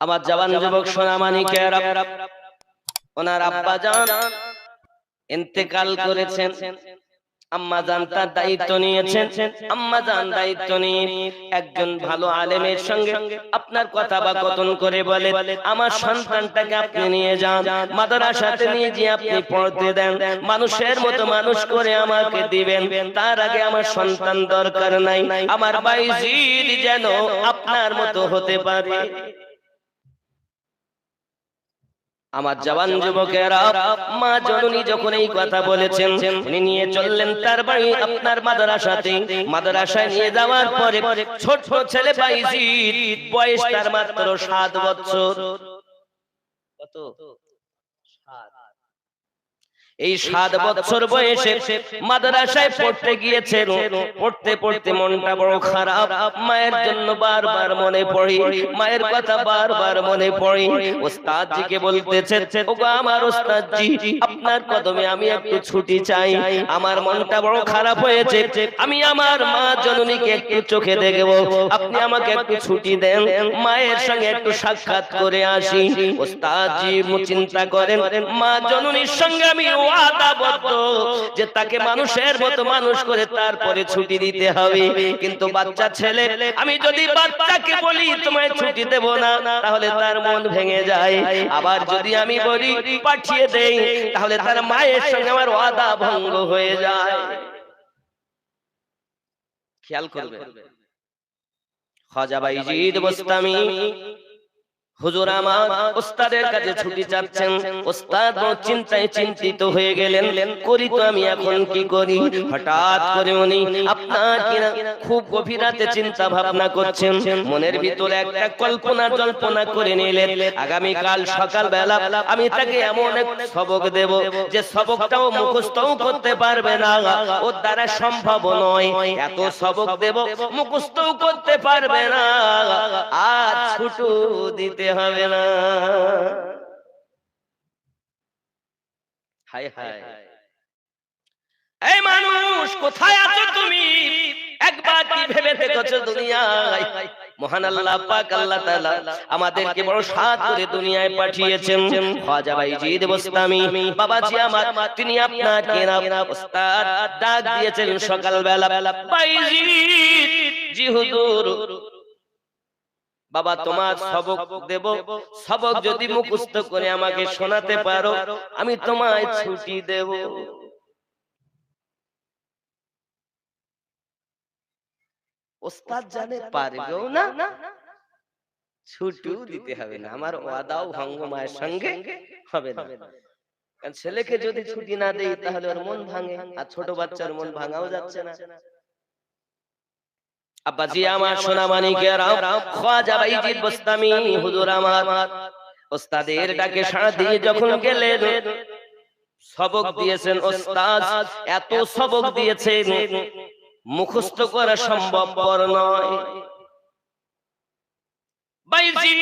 আমার জওয়ান যুবক সোনামানিকেরা, ওনার আব্বা জান ইন্তেকাল করেছেন। আম্মা জান তার দায়িত্ব নিয়েছেন। আম্মা জান দায়িত্ব নিয়ে একজন ভালো আলেমের সঙ্গে আপনার কথা বা কথন করে বলে, আমার সন্তানটাকে আপনি নিয়ে যান, মাদ্রাসাতে নিয়ে গিয়ে আপনি পড়তে দেন, মানুষের মতো মানুষ করে আমাকে দিবেন। তার আগে আমার সন্তান দরকার নাই, আমার বাইজিদ যেন আপনার মতো হতে পারে। আমার জওয়ান যুবকেরা, মা জননী যখন এই কথা বলেছেন, উনি নিয়ে চললেন তার বাড়ি আপনার মাদ্রাসাতে। মাদ্রাসায় নিয়ে যাওয়ার পরে ছোট ছেলে বাইজিদ, বয়স তার মাত্র 7 বছর। কত? 7। এই 7 বছর বয়সে মাদ্রাসায় পড়তে গিয়েছেন। পড়তে পড়তে মনটা বড় খারাপ, মায়ের জন্য বারবার মনে পড়ে, মায়ের কথা বারবার মনে পড়ে। ওস্তাদজিকে বলতেছেন, ওগো আমার ওস্তাদজি, আপনার কদমে আমি একটু ছুটি চাই, আমার মনটা বড় খারাপ হয়েছে, আমি আমার মা জননীকে একটু চোখে দেখব, আপনি আমাকে একটু ছুটি দেন, মায়ের সঙ্গে একটু সাক্ষাৎ করে আসি। ওস্তাদজি চিন্তা করেন, মা জননীর সঙ্গে আমি ওয়াদাবদ্ধ যে তাকে মানুষের মতো মানুষ করে তারপরে ছুটি দিতে হবে, কিন্তু বাচ্চা ছেলে, আমি যদি বাচ্চাকে বলি তোমায় ছুটি দেব না, তাহলে তার মন ভেঙে যায়, আবার যদি আমি বলি পাঠিয়ে দেই, তাহলে তার মায়ের সঙ্গে আমার ওয়াদা ভঙ্গ হয়ে যায়। খেয়াল করবে, খাজা বাইজিদ বোস্তামি হুজুর আমার ওস্তাদের কাছে ছুটি চাচ্ছেন। ওস্তাদ চিন্তায় চিন্তিত হয়ে গেলেন, করি তো আমি এখন কি করি। হঠাৎ করে উনি আপনার কিনা খুব গভীর রাতে চিন্তা ভাবনা করছেন, মনের ভিতরে একটা কল্পনা জল্পনা করে নিলেন, আগামী কাল সকাল বেলা আমি তাকে এমন এক সবক দেব যে সবকটাও মুখস্থও করতে পারবে না, ওর দ্বারা সম্ভব নয়, এত সবক দেব মুখস্থও করতে পারবে না, আজ ছুটু দিতে হবে না। হায় হায়, এই মানুষ কোথায় আছো তুমি? একবার কি ভেবে দেখেছো দুনিয়ায় মহান আল্লাহ পাক আল্লাহ তাআলা আমাদেরকে বড় সাদ করে দুনিয়ায় পাঠিয়েছেন। খাজা বাইজিদ বোস্তামি বাবাজি আমার, তিনি আপনাকে না ওস্তাদ ডাক দিয়েছেন সকাল বেলা, বাইজিদ জি হুজুর, বাবা তোমার সবক দেব, সবক যদি মুখস্থ করে আমাকে শোনাতে পারো আমি তোমায় ছুটি দেব। ওস্তাদ জানে পারবেও না, ছুটিও দিতে হবে না, আমার ওয়াদাও ভঙ্গ মায়ের সঙ্গে হবে না। কারণ ছেলেকে যদি ছুটি না দেই তাহলে ওর মন ভাঙে, আর ছোট বাচ্চার মন ভাঙাও যাচ্ছে না। আব্বাজি আমার সোনামানিকেরা, খাজা বাইজিদ বোস্তামি হুজুর আমার ওস্তাদের ডাকে সাড়া দিয়ে যখন গেলেন, সবক দিয়েছেন ওস্তাদ, এত সবক দিয়েছেন মুখস্থ করা সম্ভবপর নয়। বাইজিদ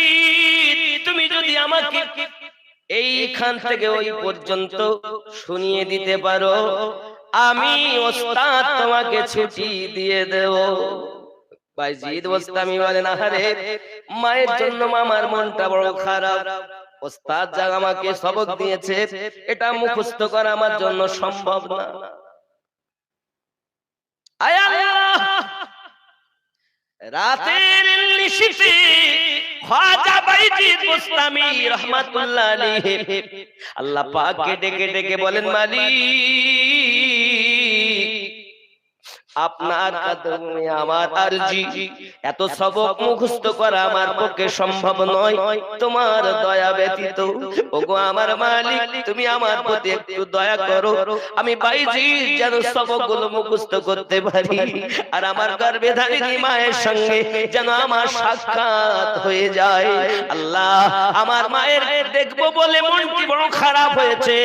তুমি যদি আমাকে এইখান থেকে ওই পর্যন্ত শুনিয়ে দিতে পারো, আমি ওস্তাদ তোমাকে ছুটি দিয়ে দেব। বাইজিদ বোস্তামি বলেন, আরে মায়ের জন্য আমার মনটা বড় খারাপ, ওস্তাদ যা আমাকে সবক দিয়েছে এটা মুখস্থ করা আমার জন্য সম্ভব না। আয় আল্লাহ, রাতের নিশিতে খাজা বাইজিদ বোস্তামি রাহমাতুল্লাহ আলাইহি আল্লাহ পাককে ডেকে ডেকে বলেন, মালিক আপনার কদমে আমার আরজি, এত সবক মুখস্থ করা আমার পক্ষে সম্ভব নয় তোমার দয়া ব্যতীত। ওগো আমার মালিক, তুমি আমার প্রতি একটু দয়া করো, আমি বাইজিদ যেন সবকগুলো মুখস্থ করতে পারি, আর আমার গর্ভে ধারিণী মায়ের সঙ্গে যেন আমার সাক্ষাৎ হয়ে যায়। আল্লাহ, আমার মায়ের দেখবো বলে মনটি বড় খারাপ হয়েছে,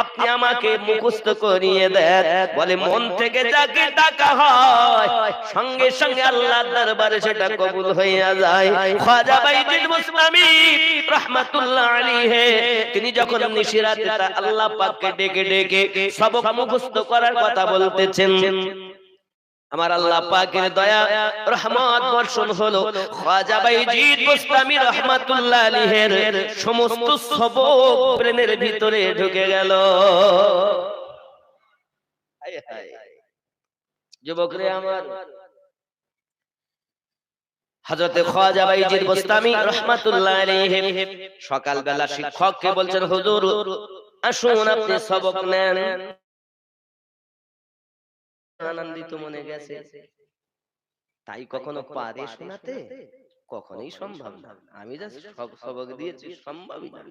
আপনি আমাকে মুখস্থ করিয়ে দেন। বলে মন থেকে যাকে ডাকা হয় সঙ্গে সঙ্গে আল্লাহর দরবারে সেটা কবুল হয়ে যায়। খাজা বাইজিদ বোস্তামি রাহমাতুল্লাহ আলাইহি তিনি যখন নিশিরাতে আল্লাহ পাককে ডেকে ডেকে সবক মুখস্থ করার কথা বলতেছেন, আমার আল্লাহ পাকের দয়া রহমত বর্ষণ হলো। খাজা বাইজিদ বুস্তামি রাহমাতুল্লাহ আলাইহির সমস্ত সবক ব্রেনের ভিতরে ঢুকে গেল। হায় হায় যুবকরে আমার, হযরতে খাজা বাইজিদ বুস্তামি রাহমাতুল্লাহ আলাইহি সকালবেলা শিক্ষককে বলছেন, হুজুর আসুন আপনি সবক নেন। আনন্দিত মনে গেছে, তাই কখনো পারে শোনাতে? কখনোই সম্ভব না। আমি যা সবক দিয়েছি সম্ভবই না।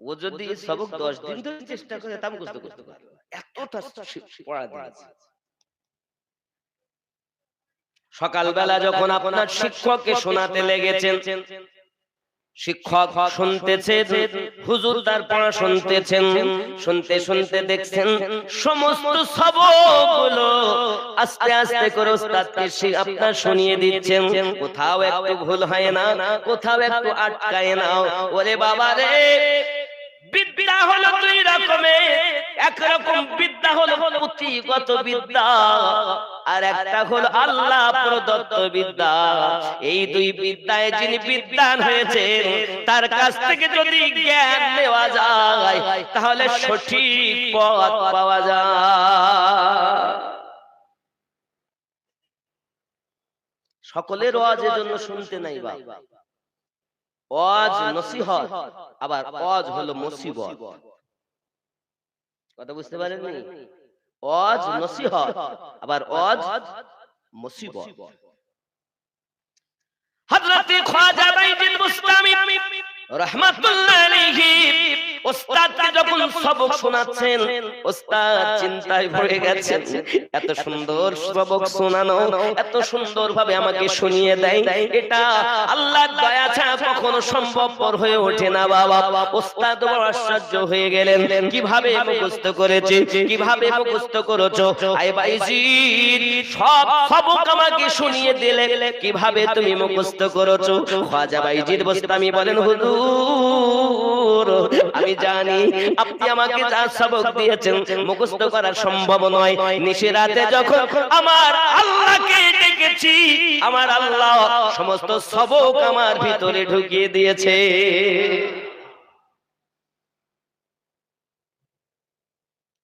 ও যদি সবক 10 দিন ধরে চেষ্টা করে তা মুখস্থ করতে পারবে, এতটা পড়া দিয়েছে। সকালবেলা যখন আপনার শিক্ষককে শোনাতে লেগেছেন, শিক্ষক শুনতেছেন, হুজুর তার পড়া শুনতেছেন, শুনতে শুনতে দেখছেন সমস্ত সবকগুলো আস্তে আস্তে করে ওস্তাদকে আপনার শুনিয়ে দিচ্ছেন। কোথাও একটু ভুল হয় না, কোথাও একটু আটকায় না। ওরে বাবা রে, বিদ্যা হলো দুই রকমের, একরকম বিদ্যা হলো পুঁথিগত বিদ্যা, আর একটা হলো আল্লাহ প্রদত্ত বিদ্যা। এই দুই বিদ্যায় যিনি বিদ্বান হয়েছে তার কাছ থেকে যদি জ্ঞান নেওয়া যায় তাহলে সঠিক পথ পাওয়া যায়। সকলের ওয়াজের জন্য শুনতে নাই বাবা, ওয়াজ নসিহত, আবার ওয়াজ হলো মুসিবত। কথা বুঝতে পারেননি? ওয়াজ নসিহত, আবার ওয়াজ মুসিবত। হযরত খাজা বাইজিদ বুস্তামি রাহমাতুল্লাহ আলাইহি ওস্তাদকে যখন সবক শোনাচ্ছেন, ওস্তাদ চিন্তায় পড়ে গেছেন। এত সুন্দর সবক শোনানো, এত সুন্দর ভাবে আমাকে শুনিয়ে দেয়, এটা আল্লাহর দয়া ছাড়া কখনো সম্ভবপর হয়ে ওঠে না বাবা। ওস্তাদ বড় আশ্চর্য হয়ে গেলেন, কিভাবে মুখস্থ করেছে, কিভাবে মুখস্থ করেছো? আয় বাইজিদ, সব সবক আমাকে শুনিয়ে দিলে, কিভাবে তুমি মুখস্থ করেছো? খাজা বাইজিদ বুস্তামি বলেন, হুজুর আমি জানি আপনি আমাকে যা সবক দিয়েছেন মুখস্থ করা সম্ভব নয়। নিশিরাতে যখন আমার আল্লাহকে ডেকেছি, আমার আল্লাহ সমস্ত সবক আমার ভিতরে ঢুকিয়ে দিয়েছে।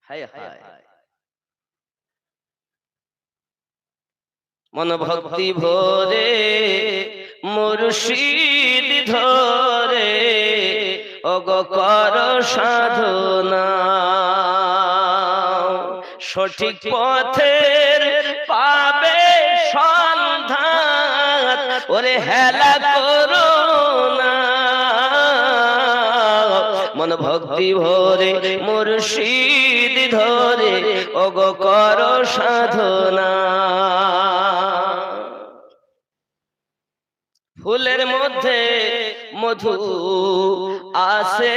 হায় হায়, মন ভক্তি ভরে মুর্শিদ ধরে ওগো কর সাধনা, সঠিক পথের পাবে সন্ধান, ওরে হেলা করো না। মন ভক্তি ভরে মুর্শিদ ধরে ওগো কর সাধনা। ফুলের মধ্যে মধু আছে,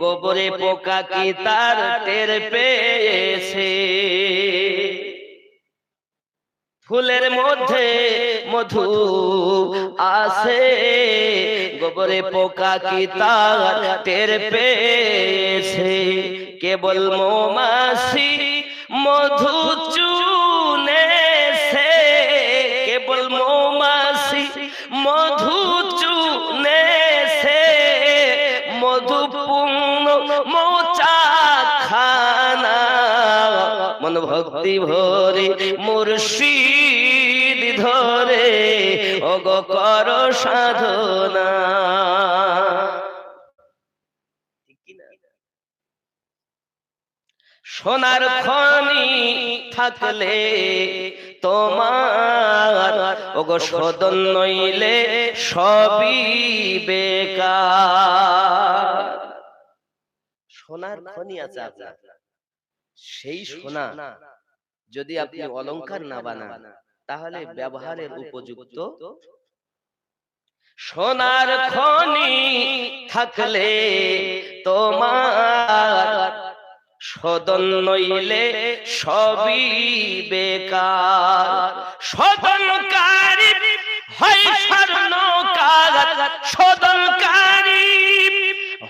গোবরে পোকা কি তার টের পেয়েছে? ফুলের মধ্যে মধু আছে, গোবরে পোকা কি তার টের পেয়েছে? কেবল মৌমাছি মধু চুনেছে, কেবল মৌমাছি মধু চুনেছে, মধু পূর্ণ মৌচা খানা। মন ভক্তি ভরে মুর্শিদ ধরে ওগো কর সাধনা। সোনার খনি থাকলে তোমার ওগো সদন নইলে সবই বেকার। সোনার খনি আছে আপনার, সেই সোনা যদি আপনি অলংকার না বানান তাহলে ব্যবহারের উপযুক্ত। সোনার খনি থাকলে তোমার সদন নইলে সবই বেকার। সদনকারী হয় স্বর্ণকার, সদনকারী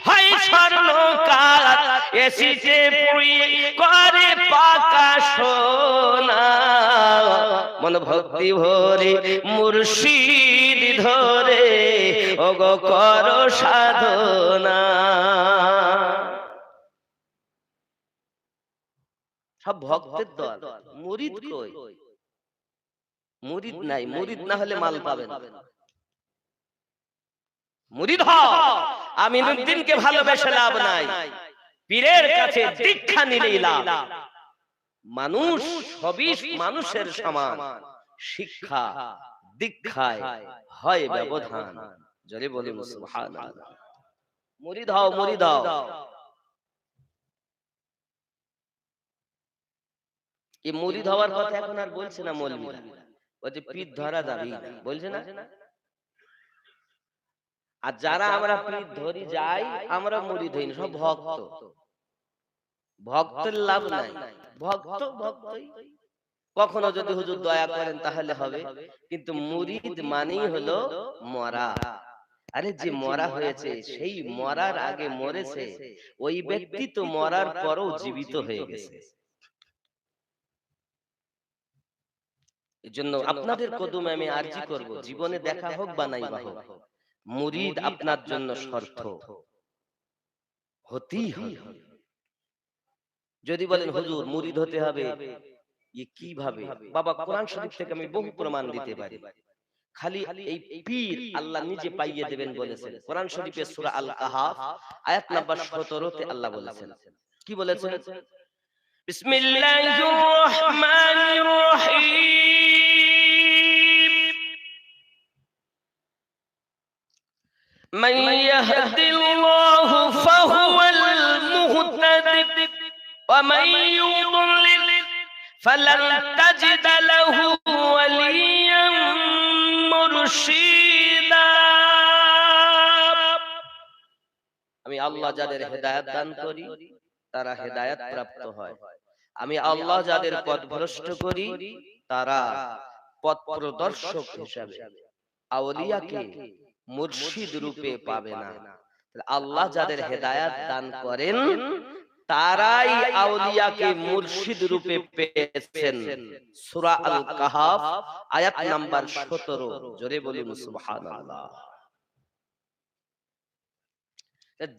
হয় স্বর্ণকার, এসিতে পুড়িয়ে করে পাকা সোনা, মন ভক্তি ভরে মুর্শিদ ধরে ওগো করো সাধনা। সব ভক্তের দল, মুরিদ কই? মুরিদ নাই, মুরিদ না হলে মাল পাবেন। মুরিদ হও, আমিনুদ্দিনকে ভালোবেসে লাভ নাই, পীরের কাছে দীক্ষা নিলেই লাভ। মানুষ সবই মানুষের সমান, শিক্ষা দীক্ষায় হয় ব্যবধান। জোরে বলুন সুবহানাল্লাহ। মুরিদ হও, মুরিদ হও। এই মুরিদ হওয়ার কথা এখন আর বলছে না মৌলবীরা, ওই যে পীর ধরা যাবে বলছে না। আর যারা আমরা পীর ধরি যাই, আমরা মুরিদ হইনি, সব ভক্ত। ভক্তের লাভ নাই, ভক্ত ভক্তই। কখনো যদি হুজুর দয়া করেন তাহলে হবে, কিন্তু মুরিদ মানেই হলো মরা। আরে যে মরা হয়েছে, সেই মরার আগে মরেছে, ওই ব্যক্তি তো মরার পরও জীবিত হয়ে গেছে। এজন্য আপনাদের কদমে আমি আরজি করব, জীবনে দেখা হোক বা নাই বা হোক, মুরিদ আপনার জন্য শর্ত হতেই হবে। যদি বলেন হুজুর মুরিদ হতে হবে কিভাবে, বাবা কোরআন শরীফ থেকে আমি বহু প্রমাণ দিতে পারি। খালি এই পীর আল্লাহ নিজে পাইয়ে দেবেন বলেছেন। কোরআন শরীফের সূরা আল কাহাফ আয়াত নাম্বার 17 তে আল্লাহ বলেছেন, কি বলেছেন? বিসমিল্লাহির রহমানির রহিম, মান ইয়াহদিল্লাহু ফাহুয়াল মুহতাদি ওয়া মান ইউদ্লিল ফালান তাজিদা লাহু ওয়ালিয়াম মুরশিদা। আমি আল্লাহ যাদের হেদায়েত দান করি তারা হেদায়েত প্রাপ্ত হয়, আমি আল্লাহ যাদের পথভ্রষ্ট করি তারা পথ প্রদর্শক হিসাবে আউলিয়াকে মুর্শিদ রূপে পাবে না। আল্লাহ যাদের হেদায়েত দান করেন তারাই আউলিয়াকে মুর্শিদ রূপে পেয়েছেন। সূরা আল কাহাফ আয়াত নাম্বার 17। জোরে বলুন সুবহানাল্লাহ।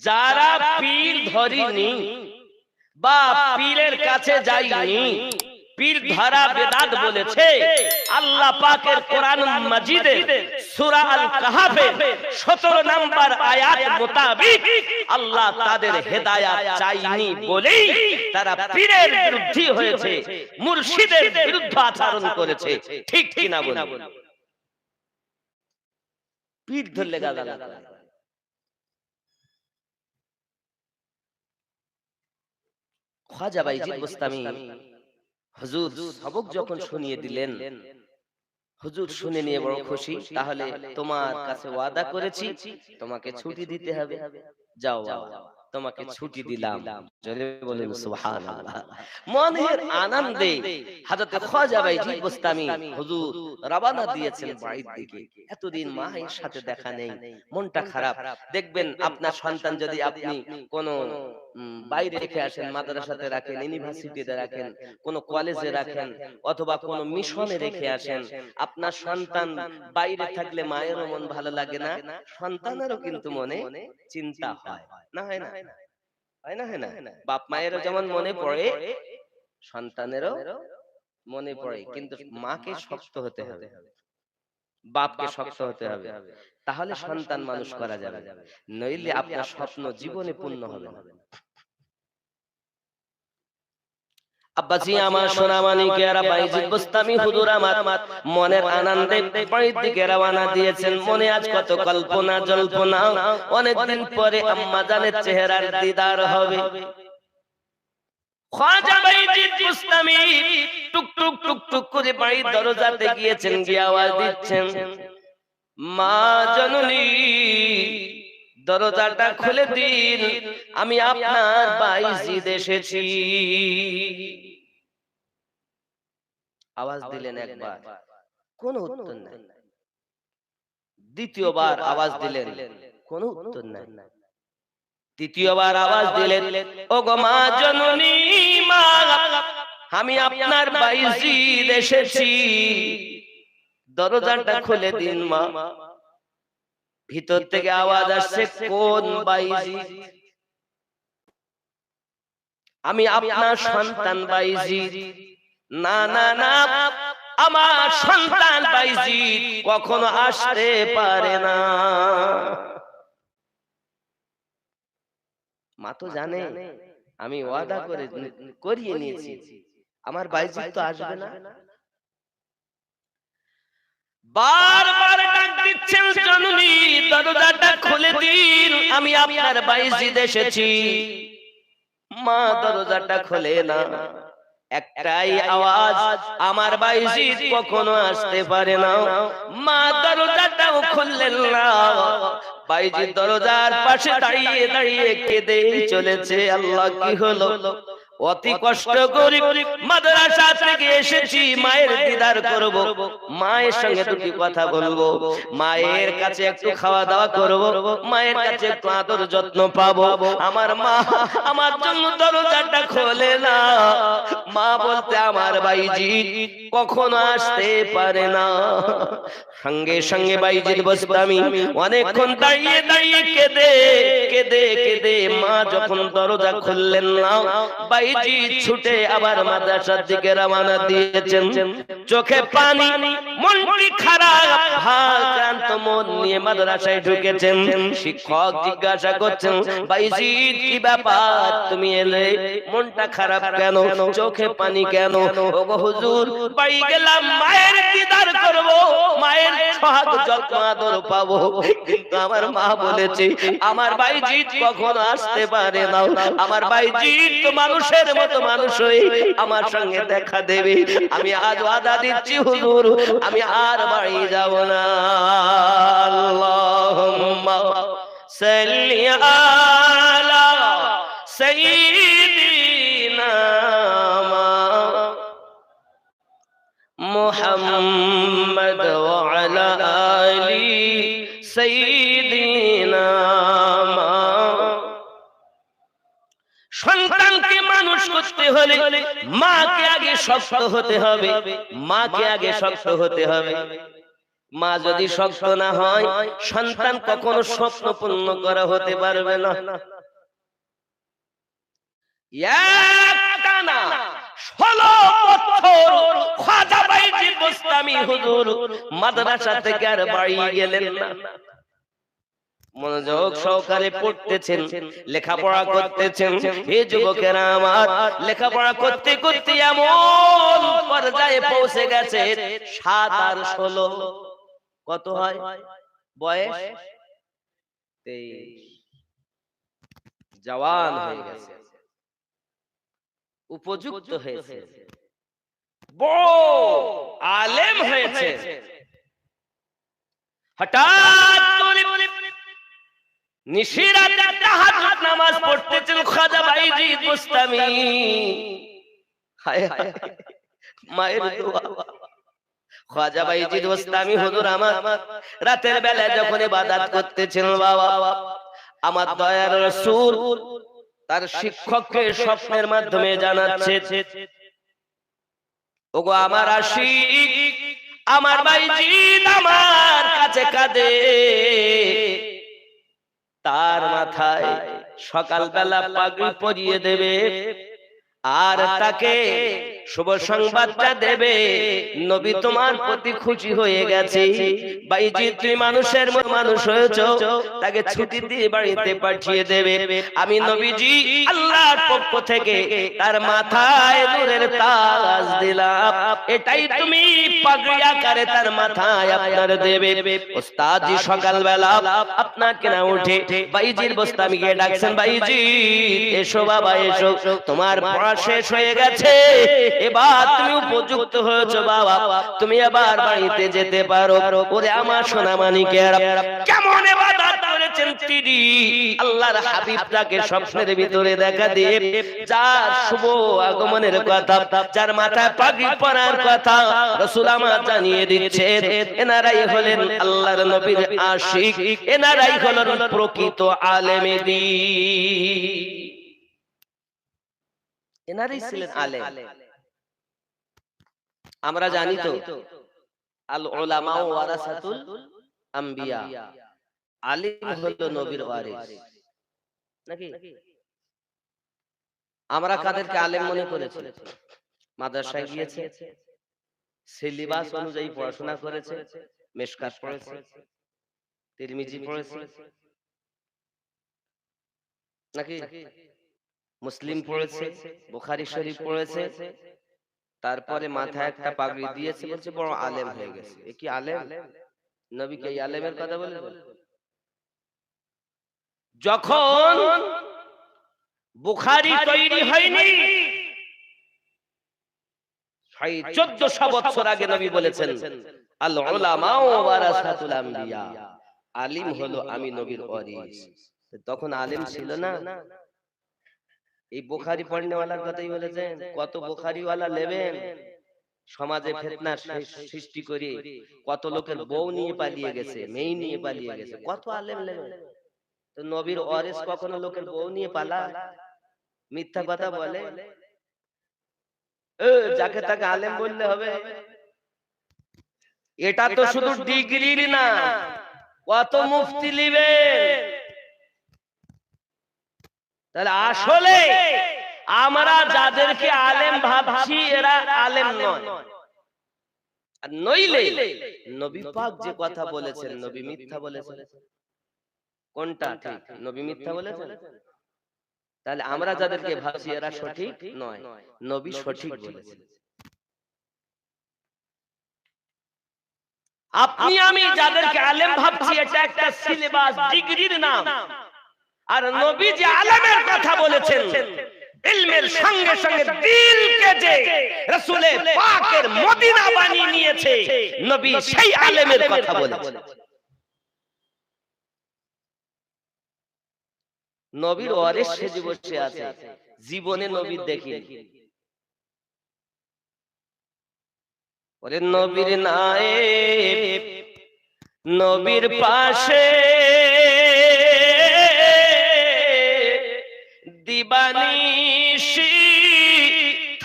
যারা পীর ধরিনি বা পীরের কাছে যায়নি, পীর ধরা বেদাত বলেছে, আল্লাহ পাকের কোরআন মাজিদে সূরা আল কাহাফে 17 নম্বর আয়াত মোতাবেক আল্লাহ তাদের হেদায়েত চাইনি বলেই তারা পীরের বিরুদ্ধে হয়েছে, মুর্শিদের বিরুদ্ধে আচরণ করেছে। ঠিক কি না বলুন? পীর ধরলে গালাগাল করে। খাজা বাইজিদ বুস্তামি হুজুর সবক যখন শুনিয়ে দিলেন, হুজুর শুনে নিয়ে বড় খুশি, তাহলে তোমার কাছে ওয়াদা করেছি তোমাকে ছুটি দিতে হবে, যাও বাবা তোমাকে ছুটি দিলাম। জোরে বলেন সুবহানাল্লাহ। মনের আনন্দে হযরত খাজা বাইজিদ বুস্তামি হুজুর রওনা দিয়েছেন বাড়ির দিকে। এতদিন মায়ের সাথে দেখা নেই, মনটা খারাপ। দেখবেন আপনার সন্তান যদি আপনি কোন বাইরে রেখে আসেন, মাদ্রাসাতে রাখেন, ইউনিভার্সিটিতে রাখেন, কোন কলেজে রাখেন, অথবা কোন মিশনে রেখে আসেন, আপনার সন্তান বাইরে থাকলে মায়েরও মন ভালো লাগে না, সন্তানেরও কিন্তু মনে চিন্তা হয় না, হয় না? হয় না? হয় না? বাপ মায়েরও যেমন মনে পড়ে, সন্তানেরও মনে পড়ে। কিন্তু মাকে শক্ত হতে হবে, বাপকে শক্ত হতে হবে, তাহলে সন্তান মানুষ করা যাবে, নইলে আপনার স্বপ্ন জীবনে পূর্ণ হবে না। আব্বাজি আমার সোনামানিকেরা, বাইজিদ বুস্তামি হুজুর আমার মনের আনন্দে বাড়ির দিকে রওনা দিয়েছেন। মনে আজ কত কল্পনা জল্পনা, অনেকদিন পরে আম্মা জানের চেহারার দিদার হবে। খাজা বাইজিদ বুস্তামি টুক টুক টুক টুক করে বাড়ির দরজাতে গিয়েছেন, গিয়ে আওয়াজ দিচ্ছেন, মা জননী দরজাটা খুলে দিন, আমি আপনার বাইজিদ এসেছি। আওয়াজ দিলেন একবার, কোনো উত্তর নাই। দ্বিতীয়বার আওয়াজ দিলেন, কোনো উত্তর নাই। তৃতীয়বার আওয়াজ দিলেন, ও গো মা জননী, মা আমি আপনার বাইজিদ এসেছি, দরজাটা খুলে দিন মা। ভিতর থেকে আওয়াজ আসছে, কোন বাইজিদ? আমি আপনার সন্তান বাইজিদ। না না না, আমার সন্তান বাইজিদ কখনো আসতে পারে না। মা তো জানে আমি ওয়াদা করে করিয়ে নিয়েছি, আমার বাইজিদ তো আসবে না। বারবার ডাক দিচ্ছেন, জননী দরজাটা খুলে দিন, আমি আপনার বাইজিদ এসেছি। মা দরজাটা খোলে না। একটাই আওয়াজ, আমার বাইজিদ কখনো আসতে পারে না। মা দরজাটাও খুললেন না। বাইজিদ দরজার পাশে দাঁড়িয়ে দাঁড়িয়ে কেঁদে চলেছে। আল্লাহ, কি হলো? অতি কষ্ট করে মাদ্রাসা থেকে এসেছি, মায়ের দিদার করব, মায়ের সঙ্গে দুটি কথা বলবো, মায়ের কাছে একটু খাওয়া দাওয়া করব, মায়ের কাছে একটু আদর যত্ন পাবো। আমার মা আমার জন্য দরজাটা খোলে না। মা বলতে আমার বাইজিদ কখনো আসতে পারে না। সঙ্গে সঙ্গে বাইজিদ বসতামি অনেকক্ষণ দাঁড়িয়ে দাঁড়িয়ে কেঁদে কেঁদে কেঁদে মা যখন দরজা খুললেন না, বাইজিদ ছুটে আবার মাদ্রাসার দিকে রওনা দিয়েছেন। চোখে পানি, মনটি খারাপ, ভারাক্রান্ত মন নিয়ে মাদ্রাসায় ঢুকেছেন। শিক্ষক জিজ্ঞাসা করছেন, বাইজিদ কি ব্যাপার, তুমি এলে, মনটা খারাপ কেন, চোখে পানি কেন? ওগো হুজুর, বাড়ি গেলাম মায়ের দিদার করব, মায়ের সোহাগ যত্ন আদর পাবো, কিন্তু আমার মা বলেছে আমার বাইজিদ কখনো আসতে পারে না। আমার বাইজিদ তো মানুষের মতো মানুষ হয়ে আমার সঙ্গে দেখা দেবে। আমি আজ ওয়াদা দিচ্ছি হুজুর, আমি আর বাড়ি যাব না। আল্লাহুম্মা সাল্লি আলা সাইয়্যিদিনা মুহাম্মদ ওয়া আলা আলি সাইয়্যিদিনা। সন্তানকে মানুষ করতে হলে মাকে আগে শক্ত হতে হবে, মাকে আগে শক্ত হতে হবে। মা যদি শক্ত না হয়, সন্তান কখনো স্বপ্ন পূর্ণ করা হতে পারবে না। একটানা 16 বছর খাজা বাইজিদ বোস্তামি হুজুর মাদ্রাসা থেকে আর বাড়ি গেলেন না। মনোযোগ সহকারে পড়তেছেন, লেখাপড়া করতেছেন। হে যুবকেরা আমার, লেখাপড়া করতে করতে এমন পর্যায়ে পৌঁছে গেছে 7 আর 16 কত হয় বয়স? 23। জওয়ান হয়ে গেছে, উপযুক্ত হয়েছে, বড় আলেম হয়েছে। হঠাৎ নিশিরাতে তাহাজ্জুদ নামাজ পড়তেছেন খাজা বাইজিদ বোস্তামি। হায় হায়, মায়ের দোয়া। খাজা বাইজিদ বোস্তামি হুজুর আমার রাতের বেলা যখন ইবাদত করতেছেন, বাবা আমার দয়ার রাসূল তার শিক্ষককে স্বপ্নের মাধ্যমে জানাচ্ছে, ওগো আমার আশিক, আমার বাইজিদ আমার কাছে কাঁদে, তার মাথায় সকালবেলা পাগড়ি পরিয়ে দেবে আর তাকে শুভ সংবাদটা দেবে, নবী তোমার প্রতি খুশি হয়ে গেছে। বাইজিদ তুমি মানুষের মতো মানুষ হয়েছো, তাকে ছুটি দিয়ে বাড়িতে পাঠিয়ে দেবে। আমি নবীজি আল্লাহর পক্ষ থেকে তার মাথায় নূরের তাজ দিলাম, এটাই তুমি পাগড়ি আকারে তার মাথায় আপনার দেবে। ওস্তাদজি সকালবেলা আপনাকে না উঠে বাইজিদ বোস্তামিকে ডাকছেন, বাইজিদ এসো বাবা এসো, তোমার পড়া শেষ হয়ে গেছে, এবার তুমি উপযুক্ত হয়েছো বাবা, তুমি আবার বাড়িতে যেতে পারো। ওরে আমার সোনা মানিকেরা, কেমন ইবাদত করেছে করেছেন তিনি। আল্লাহর হাবিব তাকে স্বপ্নের ভিতরে দেখা দিয়ে যার শুভ আগমনের কথা, যার মাথায় পাগড়ি পরার কথা রাসূল আমার জানিয়ে দিচ্ছেন, এনারাই হলেন আল্লাহর নবীর আশিক, এনারাই হলেন প্রকৃত আলেমে দ্বীন। এনারাই ছিলেন আলেম। আমরা জানি তো আল উলামা ওয়ারাসাতুল আম্বিয়া, আলিম হলো নবীর ওয়ারিস, নাকি? আমরা কাদেরকে আলেম মনে করেছি? মাদ্রাসায় গিয়েছে, সিলেবাস অনুযায়ী পড়াশোনা করেছে, মিশকাত পড়েছে, তিরমিজি পড়েছে, নাকি? মুসলিম পড়েছে, বুখারী শরীফ পড়েছে, তারপরে মাথায় একটা পাগড়ি দিয়েছে, বলছে বড় আলেম হয়ে গেছে। এ কি আলেম? নবী কি এই আলেমের কথা বলেন? যখন বুখারী তৈরি হয়নি, 1400 বছর আগে নবী বলেছেন আল উলামা ওয়ারাসাতুল আম্বিয়া, আলিম হলো আমি নবীর ওয়ারিস। তখন আলেম ছিল না। এই বুখারী পড়নেওয়ালার কথাই বলেছেন। কত বুখারীওয়ালা নেবেন, সমাজে ফিতনা সৃষ্টি করে কত লোকের বউ নিয়ে পালিয়ে গেছে, মেয়ে নিয়ে পালিয়ে গেছে, কত আলেম নেবেন। তো নবীর ওয়ারিস কখনো লোকের বউ নিয়ে পালায়? মিথ্যা কথা বলে? যাকে তাকে আলেম বললে হবে? এটা তো শুধু ডিগ্রির না, কত মুফতি নেবেন। তাহলে আসলে আমরা যাদেরকে আলেম ভাবছি এরা আলেম নয়। আর নইলে নবী পাক যে কথা বলেছেন, নবী মিথ্যা বলেছেন। কোনটা ঠিক? নবী মিথ্যা বলেছেন? তাহলে আমরা যাদেরকে ভাবছি এরা সঠিক নয়, নবী সঠিক বলেছেন। আপনি আমি যাদেরকে আলেম ভাবছি এটা একটা সিলেবাস, ডিগ্রির নাম। আর নবী যে আলেমের কথা বলেছেন, ইলমের সঙ্গে সঙ্গে দিলকে যে রাসূলের পাকের মদিনা বানিয়ে নিয়েছে, নবী সেই আলেমের কথা বলেছেন। নবীর ওয়ারিস সেজে বসে আছে, জীবনে নবী দেখিনি। ওরে নবীর নায়েব, নবীর পাশে দিবানিশি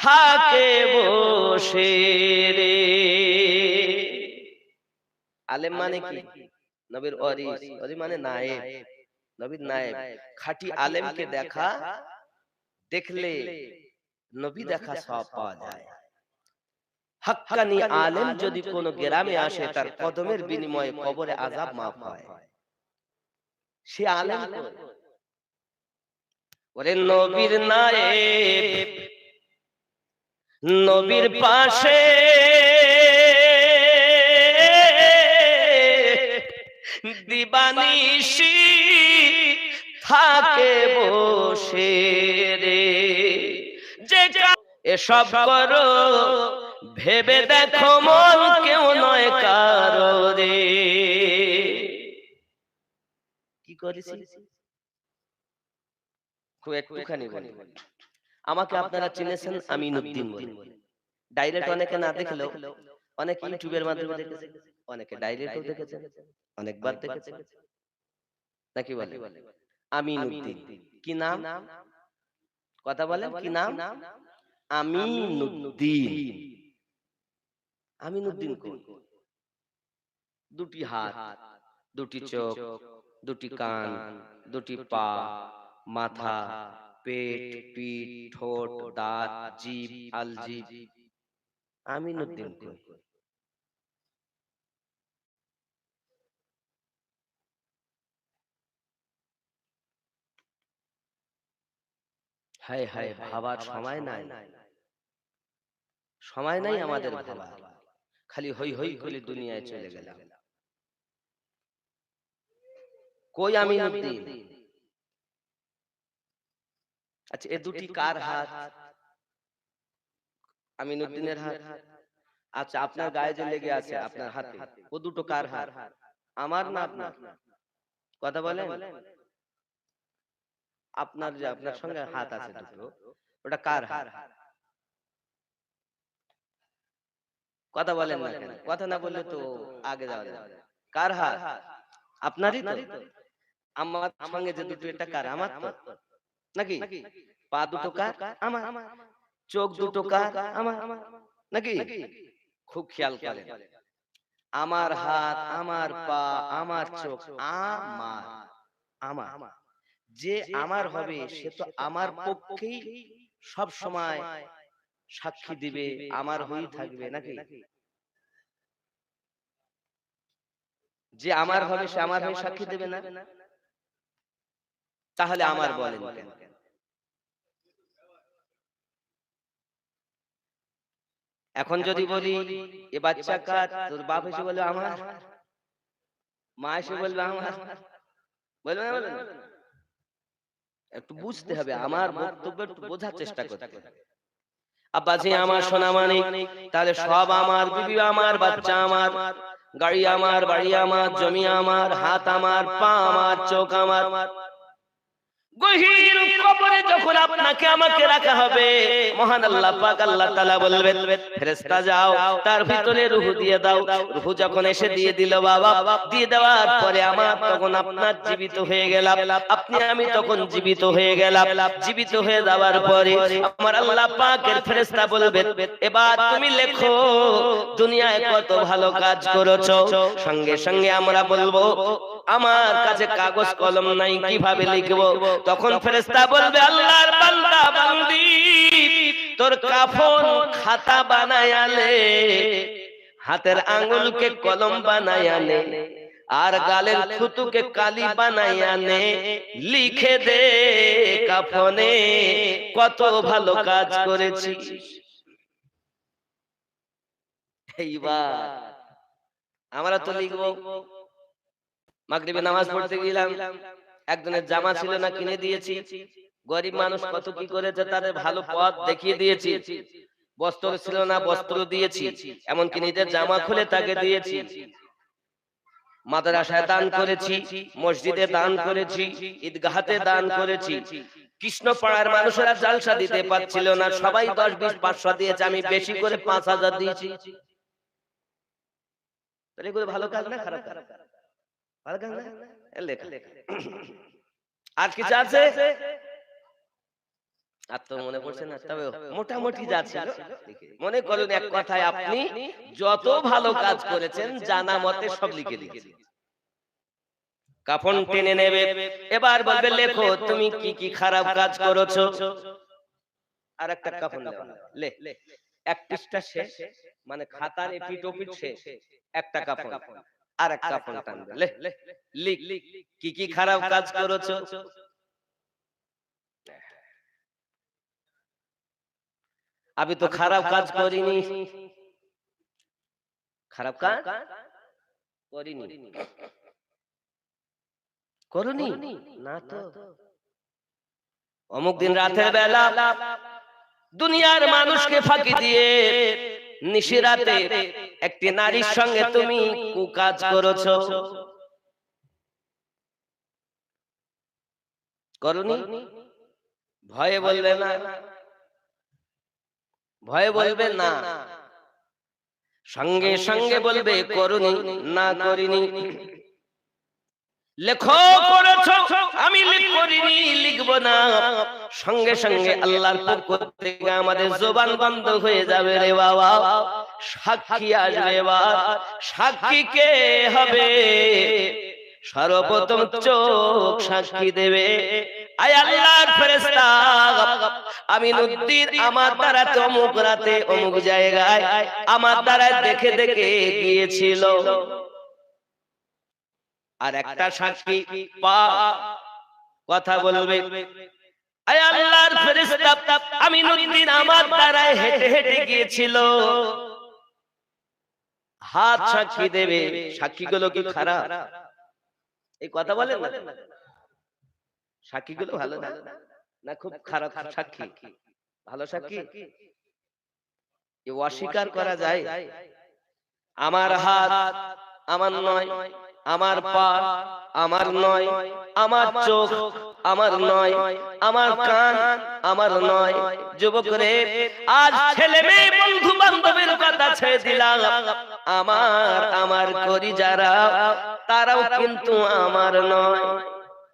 থাকে বসে রে। আলেম মানে কি? নবীর ওয়ারিস, ওরি মানে নায়েব, নবীর নায়েব। খাঁটি আলেমকে দেখা, দেখলে নবী দেখা সওয়াব পাওয়া যায়। হাক্কানি আলেম যদি কোন গ্রামে আসে, তার কদমের বিনিময়ে কবরে আযাব মাফ হয়। সে আলেম কই? ওরে নবীর নায়েব, নবীর পাশে দিবানিশি থাকে বসে রে। যে এসব করো ভেবে দেখো মন কেউ নয় কারো রে। কি করেছি? খুব একটুখানি বলি। আমাকে আপনারা চিনেছেন আমিনউদ্দিন বলে। ডাইরেক্ট অনেকে না দেখলেও অনেক ইউটিউবের মাধ্যমে দেখেছেন, অনেকে ডাইরেক্টও দেখেছেন, অনেকবার দেখেছেন, নাকি বলে? আমিনউদ্দিন কি নাম? কথা বলেন, কি নাম? আমিনউদ্দিন। আমিনউদ্দিন কোন? দুটি হাত, দুটি চোখ, দুটি কান, দুটি পা, মাথা, পেট, পিঠ, ঠোঁট, দাঁত, জিভ, আলজিভ। আমিনউদ্দিন কই? হায় হায়, ভাবার সময় নাই, সময় নাই আমাদের ভাবার। খালি হই হই করে দুনিয়ায় চলে গেলাম। কই আমিনউদ্দিন? আচ্ছা, এ দুটি কার হাত? আমিনউদ্দিনের হাত। আচ্ছা, আপনার গায়ে যে লেগে আছে আপনার হাতে, ও দুটো কার হাত? আমার না আপনার? কথা বলেন। আপনার যে আপনার সঙ্গে হাত আছে দুটো, ওটা কার হাত? কথা বলেন না কেন? কথা না বললে তো আগে যাওয়া যাবে না। কার হাত? আপনারই তো। আমার সঙ্গে যে দুটো, এটা কার? আমার তো নাকি? পা দুটো কার? আমার। চোখ দুটো কার? আমার নাকি? খুব খেয়াল করেন। আমার হাত, আমার পা, আমার চোখ, আমার আমার যে আমার হবে সে তো আমার পক্ষেই সব সময় সাক্ষী দিবে, আমার হয়েই থাকবে নাকি? যে আমার হবে সে আমার হয়ে সাক্ষী দেবে না? তাহলে আমার বলেন কেন? এখন যদি বলি এ বাচ্চা কার, তোর বাপ এসে বলবে আমার, মা এসে বলবে আমার, বলবে না বলবে না? একটু বুঝতে হবে, আমার বক্তব্য একটু বোঝার চেষ্টা করতে হবে। আব্বাজি আমার, সোনা মানিক, তাহলে সব আমার, বিবি আমার, বাচ্চা আমার, গাড়ি আমার, বাড়ি আমার, জমি আমার, হাত আমার, পা আমার, চোখ আমার। গহীর কবরে যখন আপনাকে আমাকে রাখা হবে, মহান আল্লাহ পাক আল্লাহ তাআলা বলবেন, ফেরেশতা যাও তার ভিতরে রূহ দিয়ে দাও। রূহ যখন এসে দিয়ে দিল বাবা, দিয়ে দেওয়ার পরে আমার তখন আপনার জীবিত হয়ে গেলাম, আপনি আমি তখন জীবিত হয়ে গেলাম। জীবিত হয়ে যাওয়ার পরে আমার আল্লাহ পাকের ফেরেশতা বলবেন, এবার তুমি লেখো দুনিয়ায় কত ভালো কাজ করেছো। সঙ্গে সঙ্গে আমরা বলবো আমার কাছে কাগজ কলম নাই, কিভাবে লিখবো? তখন ফেরেশতা বলবে, আল্লাহর বান্দা বান্দি, তোর কাফন খাতা বানায়া নে, হাতের আঙ্গুলকে কলম বানায়া নে, আর গালের থুতুকে কালি বানায়া নে, লিখে দে কাফনে কত ভালো কাজ করেছি। এইবার আমরা তো লিখবো। মাগরিবে নামাজ পড়তে গেলাম, একজনের জামা ছিল না, কিনে দিয়েছি। গরিব মানুষ কত কি করেছে, তাদের ভালো পথ দেখিয়ে দিয়েছি। বস্ত্র ছিল না, বস্ত্র দিয়েছি, এমনকি নিজের জামা খুলে তাকে দিয়েছি। মাদ্রাসায় দান করেছি, মসজিদে দান করেছি, ঈদগাহতে দান করেছি। কৃষ্ণপাড়ার মানুষেরা জালসা দিতে পারছিল না, সবাই 10, 20, 500 দিয়েছে, আমি বেশি করে 5000 দিয়েছি। তাহলে এগুলো ভালো কাজ না খারাপ কাজ? ভালো কাজ না? লেখা আর কিছু আছে? আর তো মনে পড়ছে না, তবে মোটামুটি যা ছিল মনে করুন, এক কথায় আপনি যত ভালো কাজ করেছেন জানা মতে সব লিখে দিয়েছেন। কাফন টেনে নেবে, এবার বলবে লেখো তুমি কি কি খারাপ কাজ করেছো। আর একটা কাফন দেওয়া, লে এক পৃষ্ঠা শেষ, মানে খাতার এপিঠ ওপিঠ শেষ, একটা কাফন, আর এক কাফন টানবে, লে লিখ কি কি খারাপ কাজ করেছো। আমি তো খারাপ কাজ করিনি, খারাপ কাজ করিনি, করনি না তো। অমুক দিন রাতের বেলা দুনিয়ার মানুষকে ফাঁকি দিয়ে নিশিরাতে একটি নারীর সঙ্গে তুমি কুকাজ করেছো, করনি? ভয়ে বলবে না, ভয়ে বলবে না, সঙ্গে সঙ্গে বলবে করনি না করিনি। লেখো করেছো, আমি করিনি, লিখবো না। সঙ্গে সঙ্গে আল্লাহর পক্ষ থেকে আমাদের জবান বন্ধ হয়ে যাবে রে বাবা। সাক্ষী আসবে, এবার সাক্ষী কে হবে? সর্বপ্রথম চোখ সাক্ষী দেবে, আয় আল্লাহর ফেরেশতা, আমিনউদ্দিন আমার দ্বারা অমুক রাতে অমুক জায়গায় আমার দ্বারা দেখে দেখে গিয়েছিল। আর একটা সাক্ষী পা কথা বলবে, আয় আল্লাহর ফেরেশতা, আমিনউদ্দিন আমার দ্বারা হেঁটে হেঁটে গিয়েছিল। হাত সাক্ষী দেবে। সাক্ষীগুলো কি খারাপ? এই কথা বলেন না, সাক্ষীগুলো ভালো না, না খুব খারাপ সাক্ষী? ভালো সাক্ষী অস্বীকার করা যায়? আমার হাত আমার নয়, আমার পা আমার নয়, আমার চোখ আমার নয়, আমার কান আমার নয়। যুবক রে, আজ ছেলে মেয়ে বন্ধু বান্ধবের কথা ছেড়ে দিলাম, আমার করি যারা, তারাও কিন্তু আমার নয়।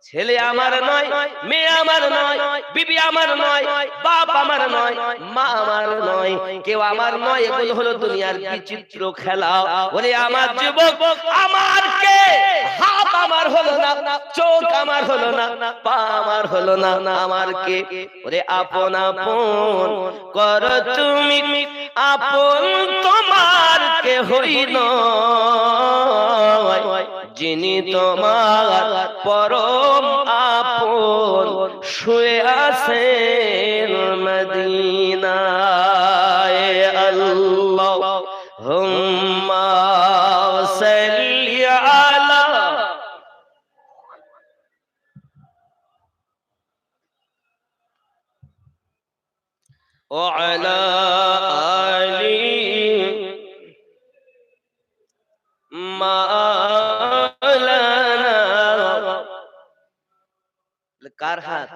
ছেলে আমার নয়, মেয়ে আমার নয়, বিবি আমার নয়, বাপ আমার নয়, মা আমার নয়, কেউ আমার নয়। এগুলো হলো দুনিয়ার বিচিত্র খেলা। ওরে আমার যুবক, আমার কে? হাত আমার হলো না, চোখ আমার হলো না, পা আমার হলো না, আমার কে? ওরে আপন আপন কর তুমি, আপন তোমার কে হইল, যিনি তোমার পরম আপন শুয়ে আছেন মদিনায়। আল্লাহুম্মা সাল্লি আলা ওয়া আলা আলি মাওলানা। কার হাত?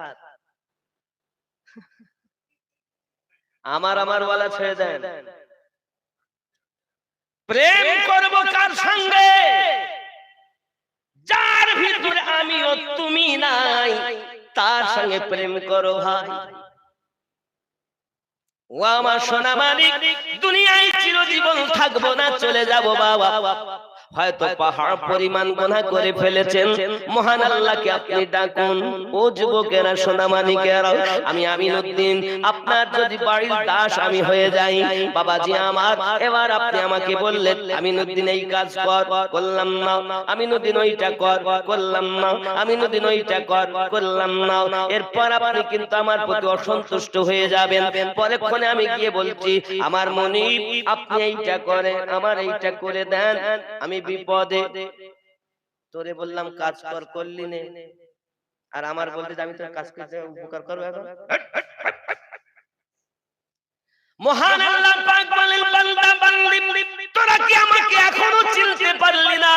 আমার ওয়ালা ছেড়ে দেন। প্রেম করব কার সঙ্গে? যার ভিতরে আমি ও তুমি নাই, তার সঙ্গে প্রেম করো ভাই। ও আমার সোনা মানিক, দুনিয়ায় চিরজীবন থাকবো না, চলে যাব বাবা। হয়তো পাহাড় পরিমাণ গুনাহ করে ফেলেছেন, মহান আল্লাহকে আপনি ডাকুন। ও যুবকেরা, সোনা মানিকেরা, আমি আমিনউদ্দিন আপনার যদি বাড়ির দাস আমি হয়ে যাই, বাবাজি আমার, এবার আপনি আমাকে বললেন আমিনউদ্দিন এই কাজ কর, করলাম না। আমিনউদ্দিন ওইটা কর, করলাম না। আমিনউদ্দিন ওইটা কর, করলাম না। এরপর আপনি কিন্তু আমার প্রতি অসন্তুষ্ট হয়ে যাবেন। পরেক্ষণে আমি গিয়ে বলছি, আমার মনিব আপনি এইটা করেন, আমার এইটা করে দেন, আমি বিপদে। তোরে বললাম কাজ কর, করলি নে, আর আমার বলতে আমি তোর কাজ করতে উপকার করব। এখন মহান আল্লাহ পাক বলেন, বান্দা বান্দি, তোরা কি আমাকে এখনো চিনতে পারলি না?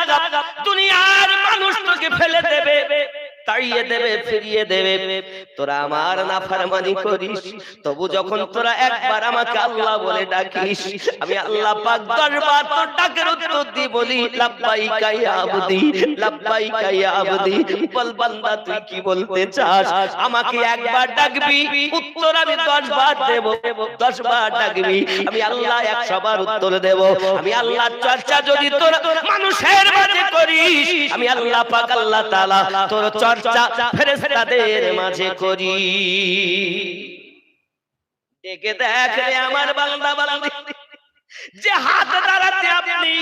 দুনিয়ার মানুষ তোকে ফেলে দেবে, তাড়িয়ে দেবে, ফিরিয়ে দেবে, তোরা আমার নাফরমানি করিস। তবু যখন তোরা একবার আমাকে আল্লাহ বলে ডাকিস, আমি আল্লাহ পাক 10 বার তোর ডাকের উত্তর দি বলি, লাব্বাইকা ইয়া আবদি, লাব্বাইকা ইয়া আবদি। বল বান্দা, তুই কি বলতে চাস? আমাকে একবার ডাকবি, উত্তর আমি 10 বার দেব। 10 বার ডাকবি, আমি আল্লাহ 100 বার উত্তর দেব। আমি আল্লাহর চর্চা যদি তোরা মানুষের মাঝে করিস, আমি আল্লাহ পাক আল্লাহ তাআলা তোর চর্চা ফেরেশতাদের মাঝে করি। দেখে দেখ রে আমার বান্দা বান্দি, যে হাত দ্বারাতে আপনি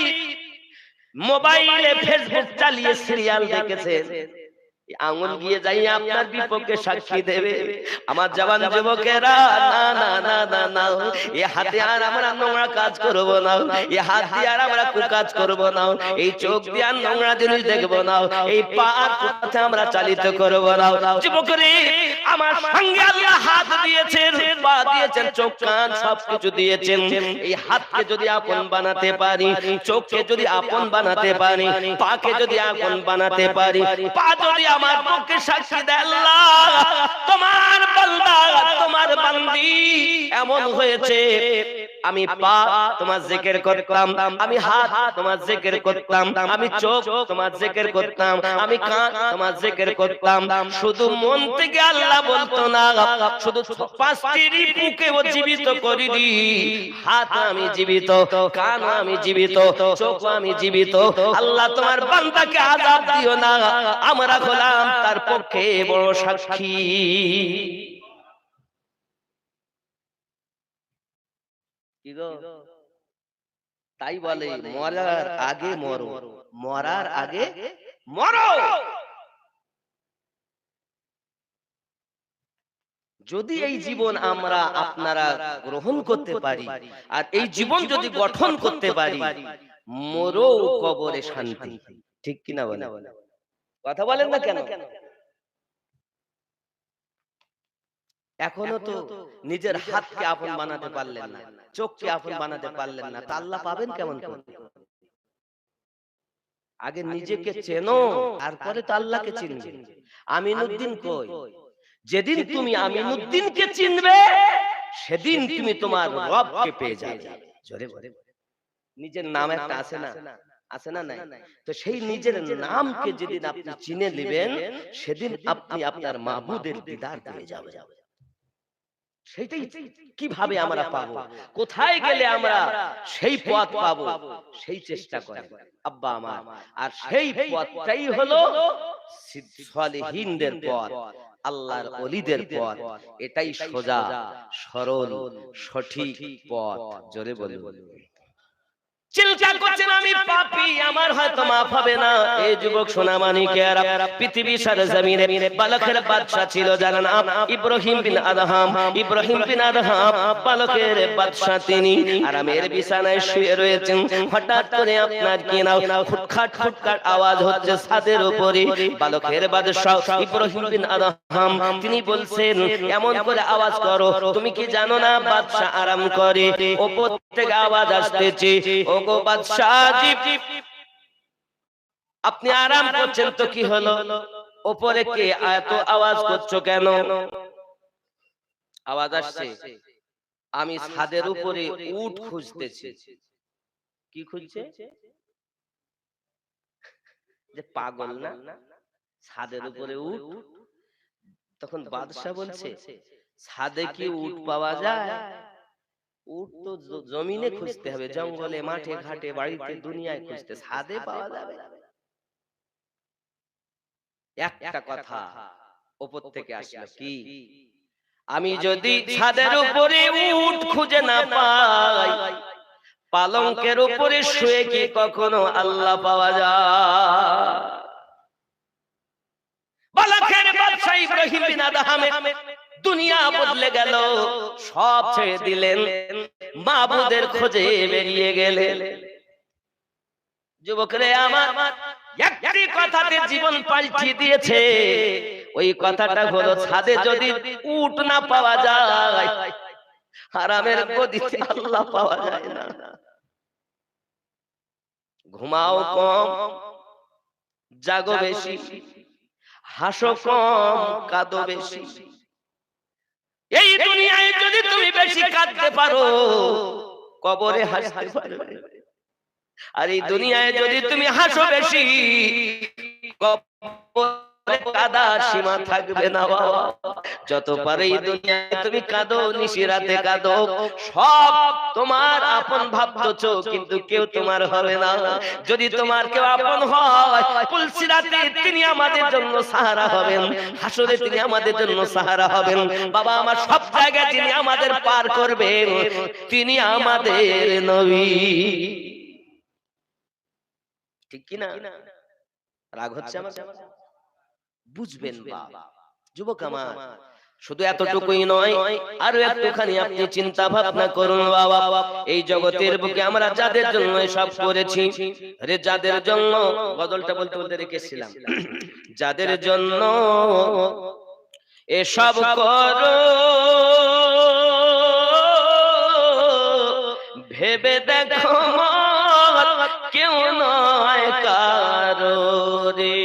মোবাইলে ফেসবুক চালিয়ে সিরিয়াল দেখেছেন, আঙুল গিয়ে যাই আপনার বিপক্ষে সাক্ষী দেবে। আমার জওয়ান যুবকেরা, না না না না না, এই হাতে আর আমরা নোংরা কাজ করব না, এই হাত দিয়ে আর আমরা কুকাজ করব না, এই চোখ দিয়ে আর নোংরা জিনিস দেখব না, এই পা আর পথে আমরা চালিত করব না। যুবকরে, আমার সঙ্গে আল্লাহ হাত দিয়েছেন, পা দিয়েছেন, চোখ কান সবকিছু দিয়েছেন। এই হাতকে যদি আপন বানাতে পারি, চোখকে যদি আপন বানাতে পারি, পাকে যদি আপন বানাতে পারি, পা যদি আমার পক্ষে সাক্ষী দেয়, আল্লাহ তোমার বান্দা, তোমার বান্দি এমন হয়েছে, আমি পা তোমার জিকির করতাম, আমি হাত তোমার জিকির করতাম, আমি চোখ তোমার জিকির করতাম, আমি কান তোমার জিকির করতাম। শুধু মন থেকে আল্লাহ বলতো না, শুধু 5টি রিপুকে জীবিত করে দি। হাত আমি জীবিত, কান আমি জীবিত, চোখ আমি জীবিত। আল্লাহ তোমার বান্দাকে আযাব দিও না, আমরা হলাম তার পক্ষে বড় সাক্ষী। কি গো, তাই বলে মরার আগে মরো, মরার আগে মরো। যদি এই জীবন আমরা আপনারা গ্রহণ করতে পারি, আর এই জীবন যদি গঠন করতে পারি, মরো কবরে শান্তি। ঠিক কিনা বলেন? কথা বলেন না কেন? এখনো তো নিজের হাতকে আপন বানাতে পারলেন না, চোখকে আপন বানাতে পারলেন না, তা আল্লাহ পাবেন কেমন করে? আগে নিজেকে চেনো, তারপরে তো আল্লাহকে চিনবে। আমিনউদ্দিন কই? যেদিন তুমি আমিনউদ্দিনকে চিনবে সেদিন তুমি তোমার রবকে পেয়ে যাবে। জোরে বলে, নিজের নাম একটা আছে না, আছে না নাই? তো সেই নিজের নামকে যেদিন আপনি চিনে নেবেন সেদিন আপনি আপনার মাবুদের দিদার পেয়ে যাবেন। সেটাই কিভাবে আমরা পাবো, কোথায় গেলে আমরা সেই পথ পাবো, সেই চেষ্টা করেন আব্বা আমার। আর সেই পথটাই হলো সালেহীনদের পথ, আল্লাহর ওলিদের পথ। এটাই সোজা সরল সঠিক পথ। জোরে বলুন। চিন্তা করছেন আমি পাপী, আমার হয়তো মাফ হবে না। এই যুবক সোনামানিকেরা, পৃথিবী সারা জমিনে বালকের বাদশা ছিল যার নাম ইব্রাহিম বিন আদহাম। ইব্রাহিম বিন আদহাম বালকের বাদশা তিনি। আরামের বিছানায় শুয়ে রয়েছেন, হঠাৎ করে আপনার কি নাও ফুটখাট ফুটখাট আওয়াজ হচ্ছে ছাদের উপরে। বালকের বাদশা ইব্রাহিম বিন আদহাম তিনি বলছেন, এমন করে আওয়াজ করো, তুমি কি জানো না বাদশা আরাম করে? ওপর থেকে আওয়াজ আসতেছে, ওগো বাদশাহ, আপনি আরাম করছেন তো কি হলো? উপরে কে এত আওয়াজ করছো কেন? আওয়াজ আসছে, আমি ছাদের উপরে উট খুঁজতেছি। কি খুঁজছে? যে পাগল না, ছাদের উপরে উট। তখন বাদশাহ বলছে, ছাদে কি উট পাওয়া যায়? উট তো জমিনে খুঁজতে হবে, জঙ্গলে, মাঠে ঘাটে, বাড়িতে, দুনিয়ায় খুঁজতে, ছাদে পাওয়া যাবে? একটা কথা উপর থেকে আসলো, কি? আমি যদি ছাদের উপরে উট খুঁজে না পাই, পালঙ্কের উপরে শুয়ে কি কখনো আল্লাহ পাওয়া যায়? বালকের বাদশা ইব্রাহিম বিন আদহাম দুনিয়া বদলে গেল, সব ছেড়ে দিলেন, মাবুদের খোঁজে বেরিয়ে গেলেন। যুবকরে আমার, একটি কথাতে জীবন পাল্টিয়ে দিয়েছে। ওই কথাটা হলো, ছাদে যদি উট না পাওয়া যায়, হারামের গদিতে আল্লাহ পাওয়া যায় না। ঘুমাও কম, জাগো বেশি, হাসো কম, কাঁদো বেশি। এই দুনিয়ায় যদি তুমি বেশি কাঁদতে পারো, কবরে হাসতে পারবে। আর এই দুনিয়ায় যদি তুমি হাসো বেশি, কবরে কাঁদার সীমা থাকবে না বাবা। যত পারে এই দুনিয়ায় তুমি কাঁদো, নিশিরাতে কাঁদো, সব তোমার আপন ভাবছো, কিন্তু কেউ তোমার হবে না। যদি তোমার কেউ আপন হয়, পুলসিরাতে তিনি আমাদের জন্য সাহারা হবেন, হাসরে তিনি আমাদের জন্য সাহারা হবেন। বাবা আমার, সব জায়গায় যিনি আমাদের পার করবেন তিনি আমাদের নবী। ঠিক কি না? রাগ হচ্ছে আমার? বুঝবেন বাবা। যুবক আমার, শুধু এতটুকুই নয়, আরো একটুখানি আপনি চিন্তা ভাবনা করুন বাবা। এই জগতের বুকে আমরা যাদের জন্য সব করেছি, আরে যাদের জন্য, গজলটা বলতে বলতে রেখেছিলাম, যাদের জন্য এসব করো, ভেবে দেখো কেউ নয় কারো রে।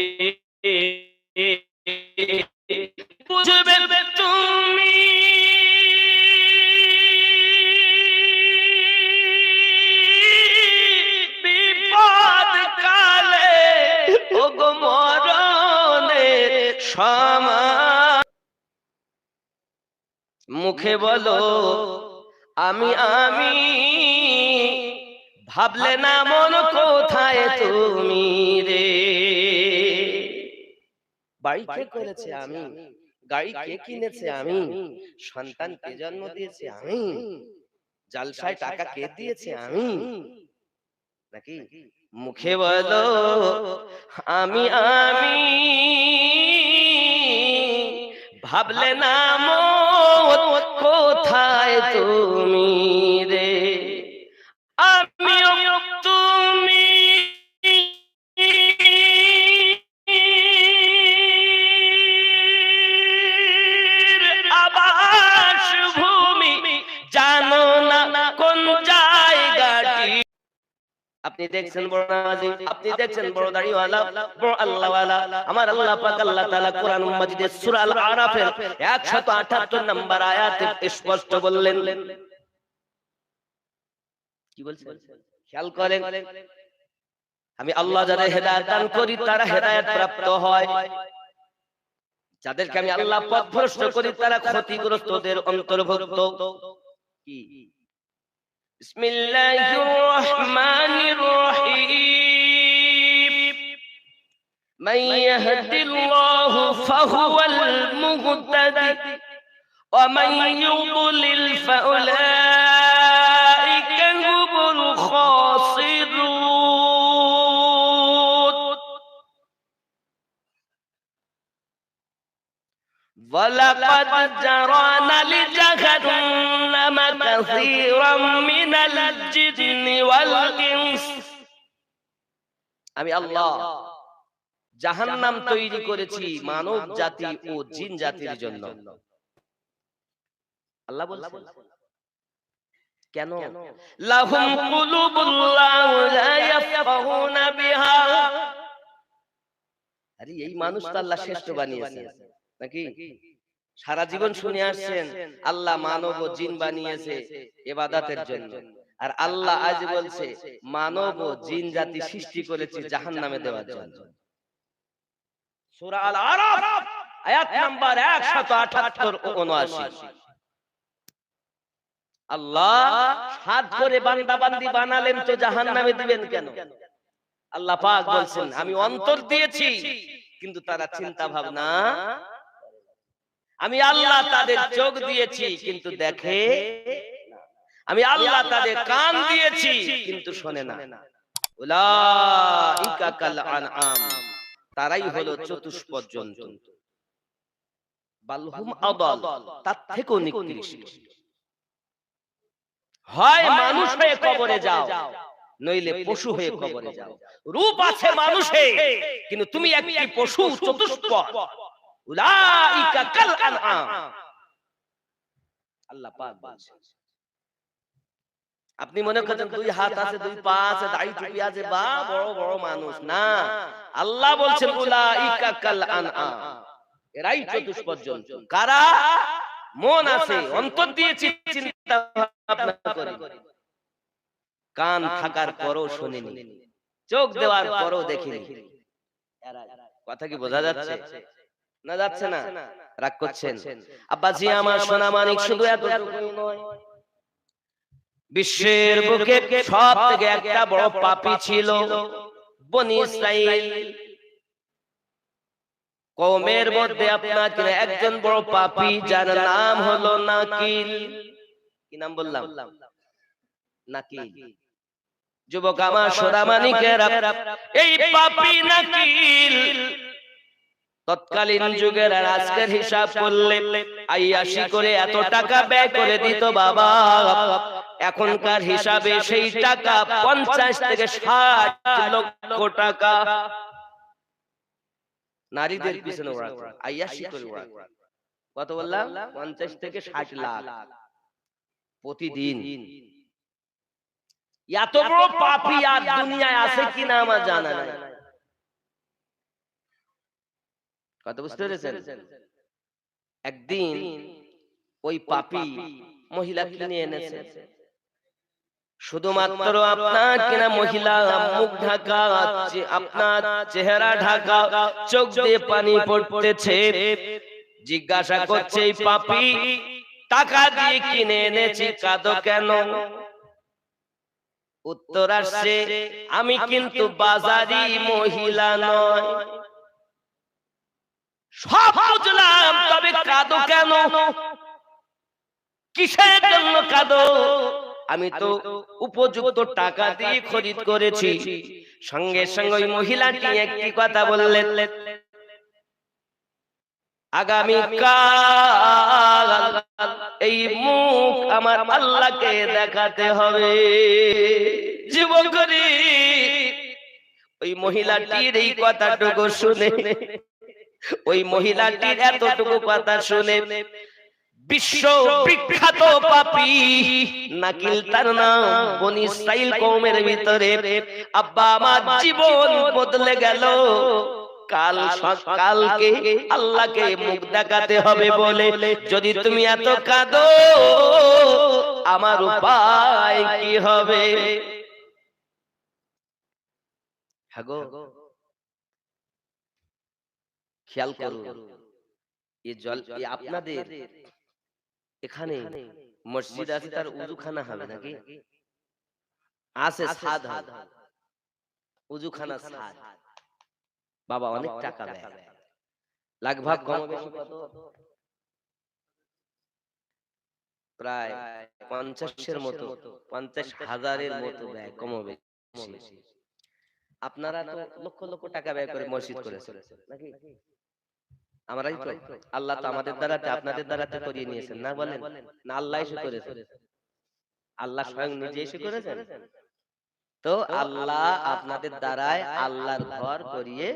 বুঝবে তুমি বিপদ কালে, ওগো মরণের সময়, মুখে বলো আমি আমি, ভাবলে না মন কোথায় তুমি রে। বাড়ি কে করেছে আমি, গাড়ি কে কিনেছে আমি, সন্তান কে জন্ম দিয়েছে আমি, জালসায় টাকা কে দিয়েছে আমি, নাকি? মুখে বলো আমি আমি, ভাবলে না মন কোথায় তুমি রে। আমিও তুমি আবাস ভূমি, জানো না কোন জায়গাটি। আপনি দেখছেন বড় নামাজি, আপনি দেখছেন বড় দাড়িওয়ালা, বড় আল্লাহওয়ালা। আমার আল্লাহ পাক আল্লাহ তাআলা কোরআন মাজিদের সূরা আল আরাফের 178 নম্বর আয়াতে স্পষ্ট বললেন, কি বলছেন খেয়াল করেন, আমি আল্লাহ যাদের হেদায়েত দান করি তারা হেদায়েত প্রাপ্ত হয়, যাদেরকে আমি আল্লাহ পথভ্রষ্ট করি তারা ক্ষতিগ্রস্তদের অন্তর্ভুক্ত। কি বিসমিল্লাহির রহমানির রহিম, মান ইয়াহদিল্লাহু ফাহুয়াল মুহতাদি ওয়া মান ইউদ্লিল ফাউলাইকা হুমুল খাসিরুন। ওয়ালাকাদ জারানা লিজাহান্নাম কাসীরাম মিনাল জিন্নি ওয়াল ইনস, আমি আল্লাহ জাহান্নাম তৈরি করেছি মানব জাতি ও জিন জাতির জন্য। আল্লাহ বলছেন কেন? লাহুম কুলুবুন লা ইয়াফকাহুনা বিহা। আরে এই মানুষ তো আল্লাহ শ্রেষ্ঠ বানিয়েছে নাকি? সারা জীবন শুনে আসছেন আল্লাহ মানব ও জিন বানিয়েছে ইবাদতের জন্য, আর আল্লাহ আজ বলছে মানব ও জিন জাতি সৃষ্টি করেছে জাহান্নামে দেওয়ার জন্য। সূরা আল আরাফ আয়াত নাম্বার 178-79। আল্লাহ হাত করে বান্দা বান্দি বানালেন তো জাহান্নামে দিবেন কেন? আল্লাহ পাক বলছেন আমি অন্তর দিয়েছি কিন্তু তারা চিন্তা ভাবনা, আমি আল্লাহ তাদের চোখ দিয়েছি কিন্তু দেখে, আমি আল্লাহ তাদের কান দিয়েছি কিন্তু শোনে না। উলাইকা কাল আনআম, তারাই হলো চতুষ্পদ জন্তু, বালহুম আদাল, তার থেকেও নিকৃষ্ট। হয় মানুষ হয়ে কবরে যাও, নইলে পশু হয়ে কবরে যাও। রূপ আছে মানুষে কিন্তু তুমি একটি পশু, চতুষ্পদ। উলাইকা কাল আনআম, আল্লাহ পাক বলেন। আপনি মনে করেন দুই হাত আছে, দুই পা আছে, দাড়ি টুপি আছে, বা বড় বড় মানুষ, না। আল্লাহ বলছেন উলাইকা কাল আনআম, এরাই চতুষ্পদ জন্তু। কারা? মন আছে, অন্তর দিয়েছি, চিন্তা ভাবনা করে, কান থাকার পরও শুনিনি, চোখ দেওয়ার পরও দেখিনি। কথা কি বোঝা যাচ্ছে না? যাচ্ছে না? রাগ করছেন? আব্বাজি আমার সোনা মানিক, শুধু এতটুকুই নয়, বিশ্বের বুকে সবথেকে একটা বড় পাপী ছিল বনি ইসরাইল। কওমের মধ্যে আপনার একজন বড় পাপী, যার নাম হলো নাকিল। কি নাম বললাম? নাকিল। যুবক আমার সোনা মানিকেরা, এই পাপী নাকিল তৎকালীন যুগের আর আজকের হিসাব করলে ৮৮ করে এত টাকা ব্যয় করে দিত বাবা। এখনকার হিসাবে সেই টাকা ৫০ থেকে ৬০ লক্ষ টাকা নারীদের পিছনে ওরা ৮৮ করে ওরা। কত বললাম? ৫০ থেকে ৬০ লাখ প্রতিদিন। এত বড় পাপী আর দুনিয়ায় আছে কিনা আমার জানা নাই। কথা বুঝতে পেরেছেন? একদিন ওই পাপী মহিলা কিনে এনেছে, শুধুমাত্র আপনার কিনা মহিলা মুখ ঢাকা, আপনার চেহারা ঢাকা, চোখ দিয়ে পানি পড়তেছে। জিজ্ঞাসা করছে এই পাপী, টাকা দিয়ে কিনে এনেছি, কাঁদো কেন? উত্তর আসছে, আমি কিন্তু বাজারি মহিলা নয়। সব বুঝলাম, তবে কাঁদো কেন? কিসের জন্য কাঁদো? আমি তো উপযুক্ত টাকা দিয়ে খরিদ করেছি। সঙ্গে সঙ্গে ওই মহিলাটি একটি কথা বললেন, আগামীকাল এই মুখ আমার আল্লাহকে দেখাতে হবে। যুবকরি ওই মহিলাটির এই কথাটুকু শুনে, ওই মহিলাটির এতটুকু কথা শুনে বিশ্ব বিখ্যাত পাপী নাকিল তার নাম, বনি ইসরাইল কওমের ভিতরে। আব্বা আমার জীবন বদলে গেল, কালকে আল্লাহকে মুখ দেখাতে হবে বলে যদি তুমি এত কাঁদো, আমার উপায় কি হবে? হাগো খেয়াল করুন, এই জল আপনাদের এখানে মসজিদ আছে, তার উযুখানা হবে নাকি? আছে, ছাদ হবে, উযুখানা ছাদ। বাবা অনেক টাকা ব্যয়, লাগভাগ কম বেশি কত? প্রায় 50-এর মতো, 50,000-এর মতো ব্যয়, কম বেশি। আপনারা তো লক্ষ লক্ষ টাকা ব্যয় করে মসজিদ করেছেন নাকি? আমরাই তো, আল্লাহ তো আমাদের দ্বারাতে আপনাদের দ্বারাতে করিয়ে নিয়েছেন না, বলেন না? আল্লাহ এসে করেছেন, আল্লাহ স্বয়ং নিজে এসে করেছেন। তো আল্লাহ আপনাদের দ্বারায় আল্লাহর ঘর করিয়ে,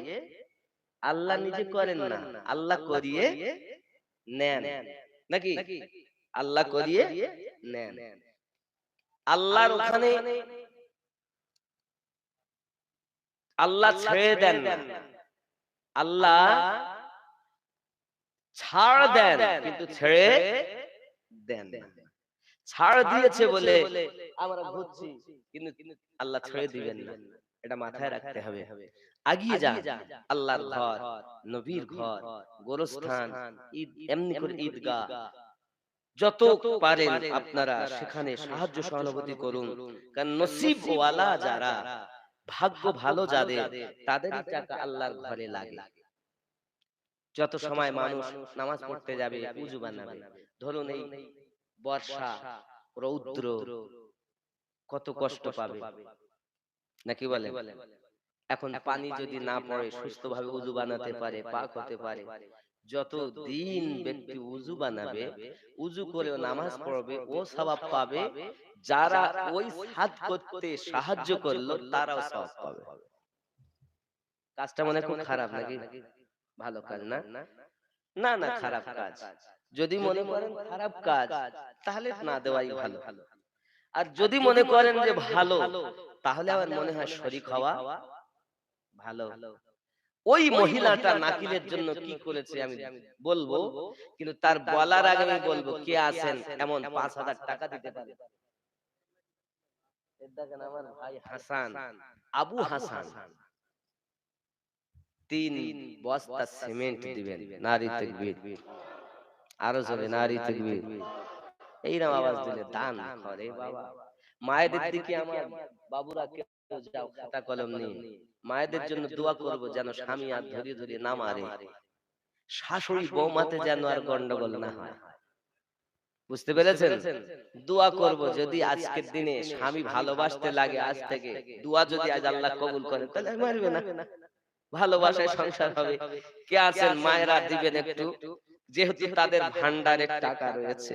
আল্লাহ নিজে করেন না, আল্লাহ করিয়ে নেন নাকি? আল্লাহ করিয়ে নেন। আল্লাহর ওখানে আল্লাহ ছেড়ে দেন না, আল্লাহ ছাড় দেন কিন্তু ছেড়ে দেন না। ছাড় দিয়েছে বলে আমরা ঘুরছি, কিন্তু আল্লাহ ছেড়ে দিবেন না, এটা মাথায় রাখতে হবে। আগিয়ে যান, আল্লাহর ঘর, নবীর ঘর, গোরস্থান, ঈদ, এমনি করে ঈদগাহ, যত পারেন আপনারা সেখানে সাহায্য সহানুভূতি করুন। কারণ নসিবওয়ালা যারা, ভাগ্য ভালো যাদের, তাদেরই টাকা আল্লাহর ঘরে লাগে। যত সময় মানুষ নামাজ পড়তে যাবে, উযু বানাবে, ধরুন এই বর্ষা, রৌদ্র, কত কষ্ট পাবে নাকি বলেন? এখন পানি যদি না পড়ে, সুস্থভাবে উযু বানাতে পারে, পাক হতে পারে, যত দিন ব্যক্তি উযু বানাবে, উযু করেও নামাজ পড়বে, ও সওয়াব পাবে। যারা ওই সাদ করতে সাহায্য করলো, তারাও সওয়াব পাবে। কাজটা মনে খুব খারাপ নাকি? ভালো কাজ না? না না, খারাপ কাজ। যদি মনে করেন খারাপ কাজ, তাহলে না দেওয়াই ভালো। আর যদি মনে করেন যে ভালো, তাহলে আমার মনে হয় শরীক হওয়া ভালো। ওই মহিলাটা নাকিলের জন্য কি করেছে আমি বলবো, কিন্তু তার বলার আগে আমি বলবো, কে আছেন এমন 5,000 টাকা দিতে পারে? দেখেন আমার ভাই হাসান, আবু হাসান 3 বস্তা সিমেন্ট দিবেন। নারী তাকবীর, আরো জোরে নারী তাকবীর। এইরকম আওয়াজ দিলে দান করে বাবা। মায়েদের দিকে আমার বাবুরা কেউ যাও, খাতা কলম নিয়ে মায়েদের জন্য দোয়া করব, যেন স্বামী আর ধরে ধরে না মারে, শাশুড়ি বৌমাতে যেন আর গন্ডগোল না হয়। বুঝতে পেরেছেন? দোয়া করব, যদি আজকের দিনে স্বামী ভালোবাসতে লাগে, আজ থেকে দোয়া যদি আজ আল্লাহ কবুল করেন, তাহলে মারবে না, ভালোবাসায় সংসার হবে। কে আছেন মায়েরা দিবেন একটু, যেহেতু তাদের ভান্ডারে টাকা রয়েছে,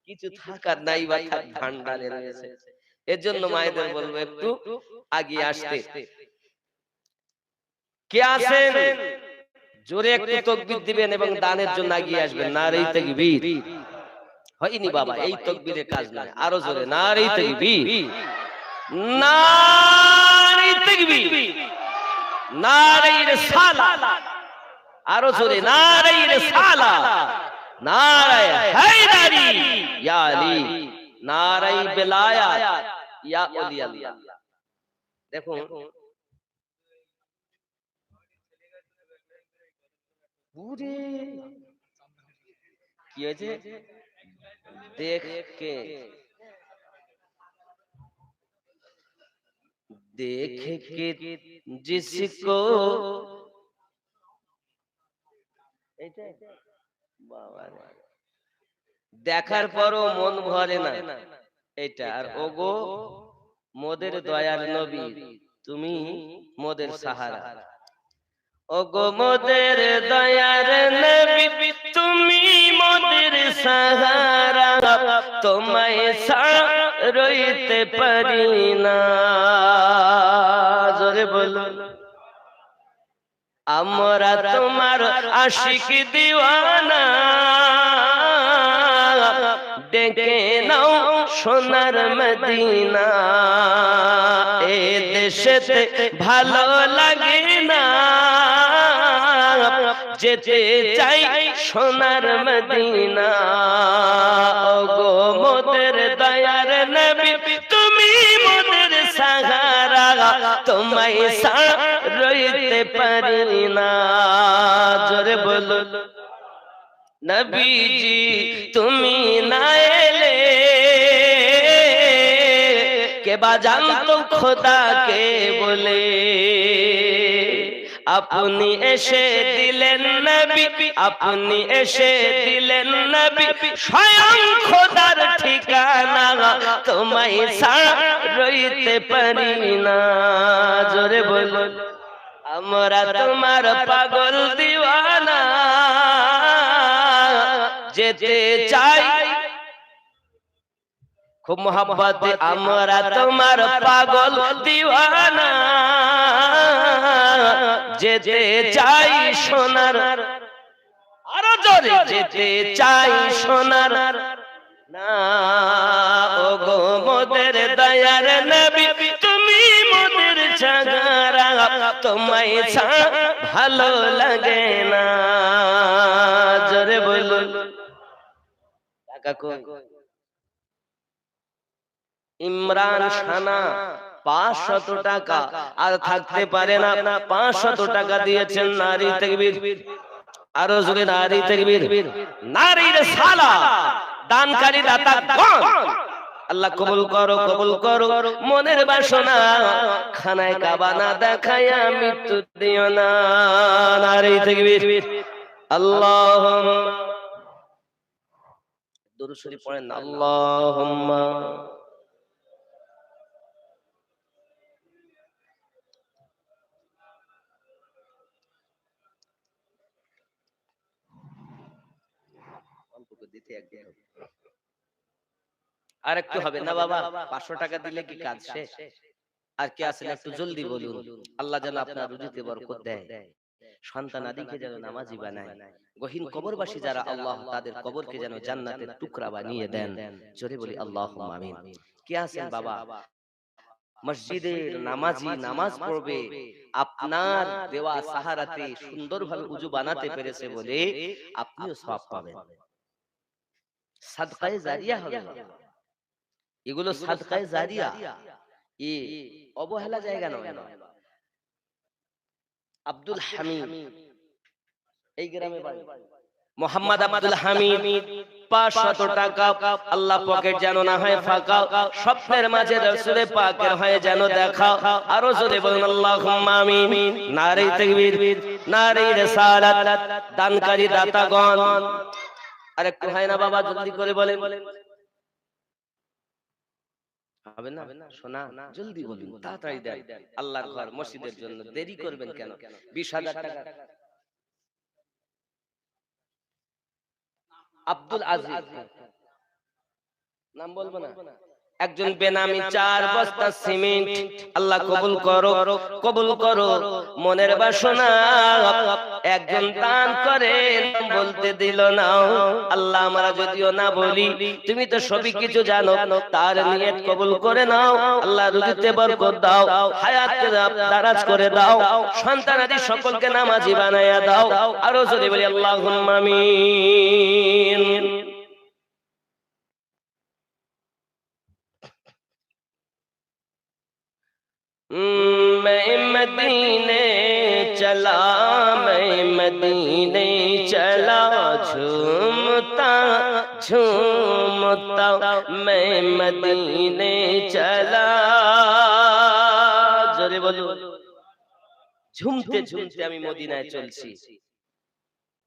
কিছু থাকার নাই বা থাক, ভান্ডারে রয়েছে। এর জন্য মায়েদের বলবো একটু আগিয়ে আসতে। কে আছেন জোরে একটু তাকবীর দিবেন এবং দানের জন্য আগিয়ে আসবেন। নারে তাকবীর। হয়নি বাবা, এই তাকবীরের কাজ নয়, আরো জোরে নারে তাকবীর, নারে তাকবীর, নারে রিসালাত, আরো জোরে নারে রিসালাত, নারে হায়দারি ইয়া আলী, নারে বেলায়াত ইয়া ওলি আল্লাহ। দেখুন পুরে কি হয়েছে, দেখকে देख के जिसको দেখার পরও মন ভরে না, এটা। আর ওগো মোদের দয়ার নবী, তুমি মোদের সাহারা। ওগো মোদের দয়ার নবী, তুমি মোদের সাহারা, তোমায় রইতে পারি না। জোরে বলুন, আমরা তোমার আশিক দিওয়ানা, ডেকে নাও সোনার মদিনা, এ দেশেতে ভালো লাগে না, যেতে চাই সোনার মদিনা। ওগো মোদের দয়ার নবী তুমি মোদের সাহারা, তোমায় ছাড়া রইতে পারি না। জোরে বলো নবীজি তুমি না এলে কে বা জানতো খোদাকে বলে। আপনি এসে দিলেন নবী, আপনি এসে দিলেন নবী, স্বয়ং খোদার ঠিকানা, তোমায় ছাড়া রইতে পারি না। জোরে বলো আমরা তোমার পাগল দিওয়ানা, যেতে চাই খুব মোহাব্বত, আমরা তোমার পাগল দিওয়ানা, যেতে চাই সোনার, আরো জোরে যেতে চাই সোনার না। ওগো মোদের দয়ার নবী তুমি মোদের ছাগরা, তোমায় ছাড়া ভালো লাগে না। জোরে বলো টাকা কই? ইমরান সানা 500 টাকা, আর থাকতে পারে না 500 টাকা দিয়েছেন। নারী তাকবীর, আরো জোরে নারী তাকবীর, নারীর সালা দানকারী দাতা গণ আল্লাহ কবুল করো, কবুল করো। মনের বাসনা খানায় কাবা না দেখায়া মৃত্যু দিও না। নারী তাকবীর, আল্লাহুম্মা দুরূদ শরীফ পড়েন না, আল্লাহুম্মা আর একটু হবে না বাবা? 500 টাকা দিলে কি কাজ শেষ? আর কি আছে একটু জলদি বলুন। আল্লাহ যেন আপনার রুজিতে বরকত দেয়, সন্তান আদিকে যেন নামাজি বানায়, গহীন কবরবাসী যারা আল্লাহ তাদের কবরকে যেন জান্নাতের টুকরা বানিয়ে দেন। জোরে বলি আল্লাহুম্মা আমিন। কে আছেন বাবা মসজিদের নামাজি, নামাজ পড়বে, আপনার দেওয়া সাহারাতে সুন্দরভাবে উযু বানাতে পেরেছে বলে আপনিও সওয়াব পাবেন, সাদকায়ে জারিয়া হবে। এগুলো সাদকায়ে জারিয়া, এ অবহেলা জায়গা নয়। আব্দুল হামিদ এই গ্রামে বাড়ি, মোহাম্মদ আব্দুল হামিদ 500 টাকা। আল্লাহ পকেট যেন না হয় ফাঁকা, স্বপ্নের মাঝে রাসূলে পাকের হয় যেন দেখা। আরো জোরে বলুন আল্লাহুম্মা আমিন। নারে তাকবীর, নারে রিসালাত, দানকারী দাতাগণ। আরেকটু হয় না বাবা? জলদি করে বলেন। হবে না শোনা? জলদি বলুন, তাড়াতাড়ি দেন। আল্লাহর ঘর মসজিদের জন্য দেরি করবেন কেন? 20,000 টাকা। আব্দুল আজিজ, নাম বলবো না, একজন বেনামি 4 বস্তা সিমেন্ট। আল্লাহ কবুল করো, কবুল করো। মনের বাসনা একজন দান করে বলতে দিল না। আল্লাহ আমরা যদিও না বলি, তুমি তো সবই কিছু জানো, তার নিয়ত কবুল করে নাও। আল্লাহ রুজিতে বরকত দাও, হায়াতকে দারাজ করে দাও, সন্তান আদি সকলকে নামাজি বানায়া দাও। আরো জোরে বলি আল্লাহুম্মা আমিন। मैं मदीने चला, मैं मदीने चला, झूमता झूमता मैं मदीने चला। জোরে বলো, ঝুমতে ঝুমতে আমি মদিনায় চলছি।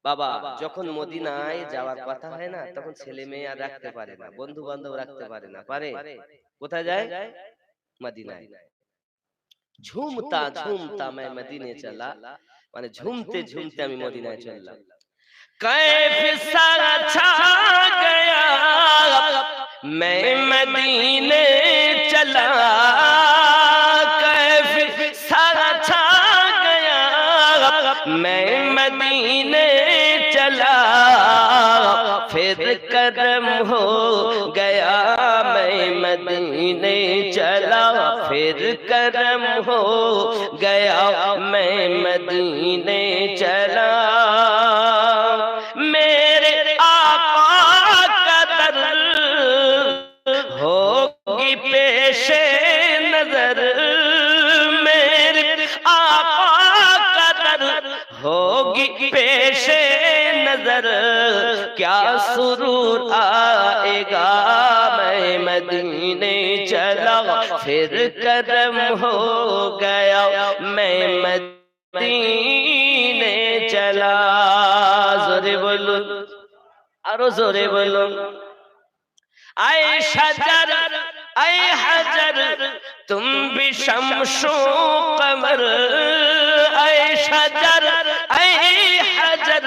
বাবা যখন মদিনায় যাওয়ার কথা হয় না, তখন ছেলে মেয়ে আর রাখতে পারে না, বন্ধু বান্ধব রাখতে পারে না, পারে? কোথায় যায়? মদিনায়। ঝুমতা ঝুমতা मैं मदीने चला, মানে ঝুমতে ঝুমতে আমি মদিনায় চললাম। कैफ सा छा गया मैं मदीने चला, कैफ सा छा गया मैं मदीने चला, फिर फिर करम हो गया मैं मदीने चला, फिर करम हो गया मैं मदीने चला। मेरे आका का दर होगी पेशे नजर, मेरे आका का दर होगी पेशे नजर, क्या सुरूर आएगा मैं मदीने चला, फिर करम हो गया मैं मदीने चला। जोरे बोलो, आरो जोरे बोलो। आए शजर आए हजर तुम भी शमशो कमर, आए शजर आए हजर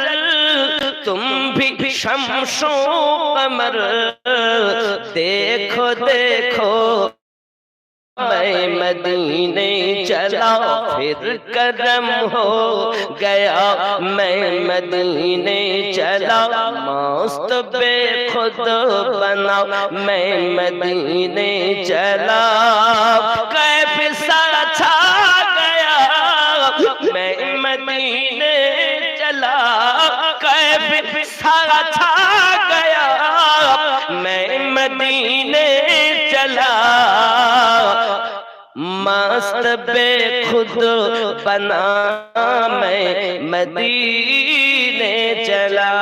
तुम भी शमशो कमर, देखो देखो मैं मदीने चला, फिर करम हो गया मैं मदीने चला। मस्त बेखुद बना मैं मदीने चला, कैफ सा छा गया मैं मदीने चला, कैफ सा छा गया मैं मदीने चला। मस्त बेखुद बना मैं मदीने चला।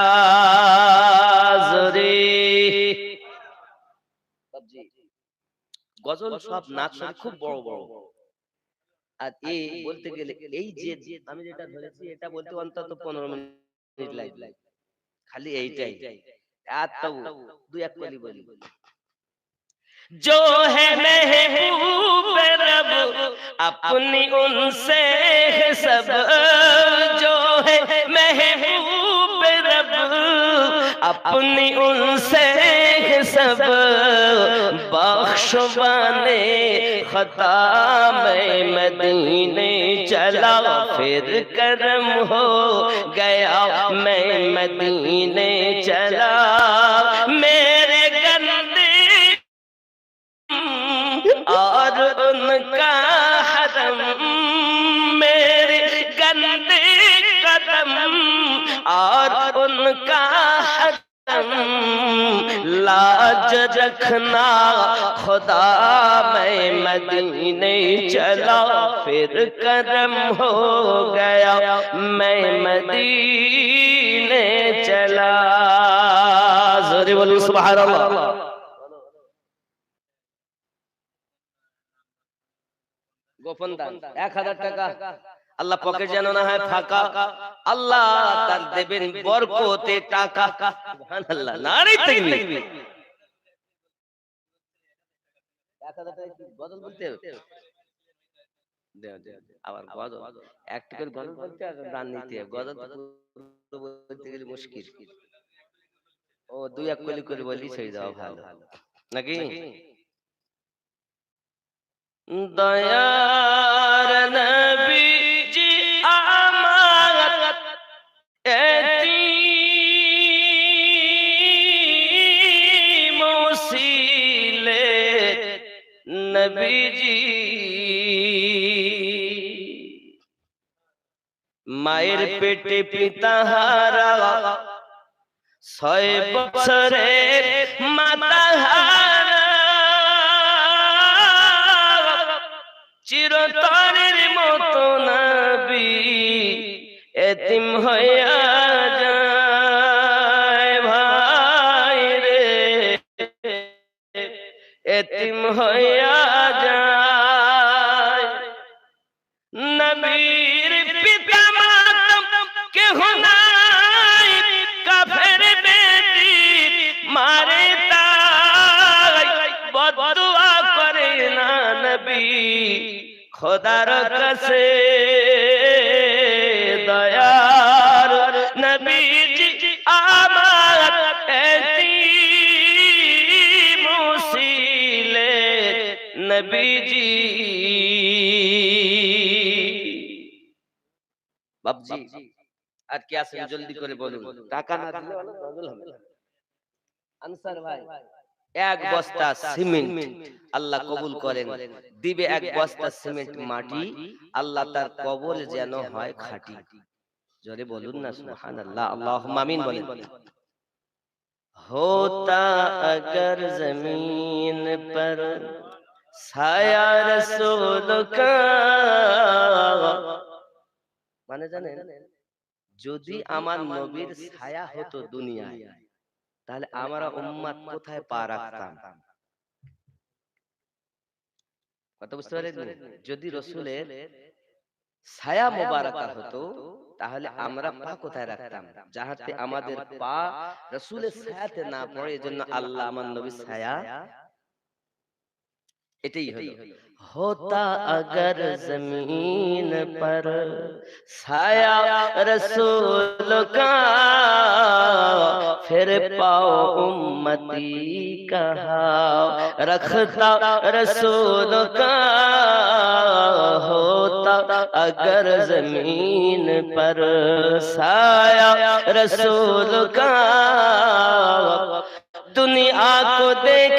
গজল সব নাচ খুব বড় বড়, আর এই বলতে গেলে এই যে আমি যেটা ধরেছি এটা বলতে অন্তত 15 মিনিট লাগবে, খালি এইটাই। আর তো দুই এক কলি বলি। जो है महबूब रब अपनी उनसे है सब, जो है महबूब रब अपनी उनसे है सब, बख्शवाने खता मैं मदीने चला, फिर करम हो गया मैं मदीने चला। मेरे और उनका हरम, मेरे गंदे कदम और उनका हरम, लाज रखना खुदा मैं मदीने चला, फिर करम हो गया मैं मदीने चला। जोरे बोलो सुभान अल्लाह। গোপন দান 1000 টাকা, আল্লাহ পকেট যেন না হয় ফাঁকা, আল্লাহ তার দেবেন বরকতে টাকা। সুবহানাল্লাহ, নারে তাকবীর। 1000 টাকা কি গজল বলতে দেও দেও, আবার গজল একটা করে গজল বলতে আর দান নিতে, গজল বলতে গেলে মুশকিল। ও দুই এক কলি করে বলি সেই দাও ভালো নাকি। দয়ার নবীজি আমার এতিম ওসিলে নবীজি, মায়ের পেটে পিতা হারা 6 বছরের মাতা হারা, চিরতরের মতো নবী এতিম হইয়া যায় ভাই রে, এতিম হইয়া যায়। নবীর পিতা মাতা কেহ নাই, কাফের বেটি মারে তাই বদদুয়া করে না নবী খোদার কাছে। দয়ার নবীজি আমার এতিম ওসিলে নবীজি। বাবজি আর কি আছে জলদি করে বলুন, টাকা না দিলে ভালো গজল হবে। আনসার ভাই, এক বস্তা সিমেন্ট আল্লাহ কবুল করেন, দিবে এক বস্তা সিমেন্ট মাটি, আল্লাহ তার কবর যেন হয় খাঁটি। জোরে বলুন না সুবহানাল্লাহ, আল্লাহুম্মা আমিন বলেন। होता अगर जमीन पर ছায়া রসূল কা, মানে জানেন, যদি আমার নবীর ছায়া হতো দুনিয়ায়, তাহলে আমরা উম্মত কোথায় পা রাখতাম? কথা বুঝতে পারেন? যদি রসূলের ছায়া মোবারকা হতো, তাহলে আমরা পা কোথায় রাখতাম? যাহাতে আমাদের পা রসূলের ছায়াতে না পড়ে, এজন্য আল্লাহ আমার নবীর ছায়া, এটাই হলো। होता अगर जमीन पर छाया रसूल का, फिर पाओ उम्मती कहाँ रखता रसूल का। होता अगर जमीन पर छाया रसूल का, दुनिया को देख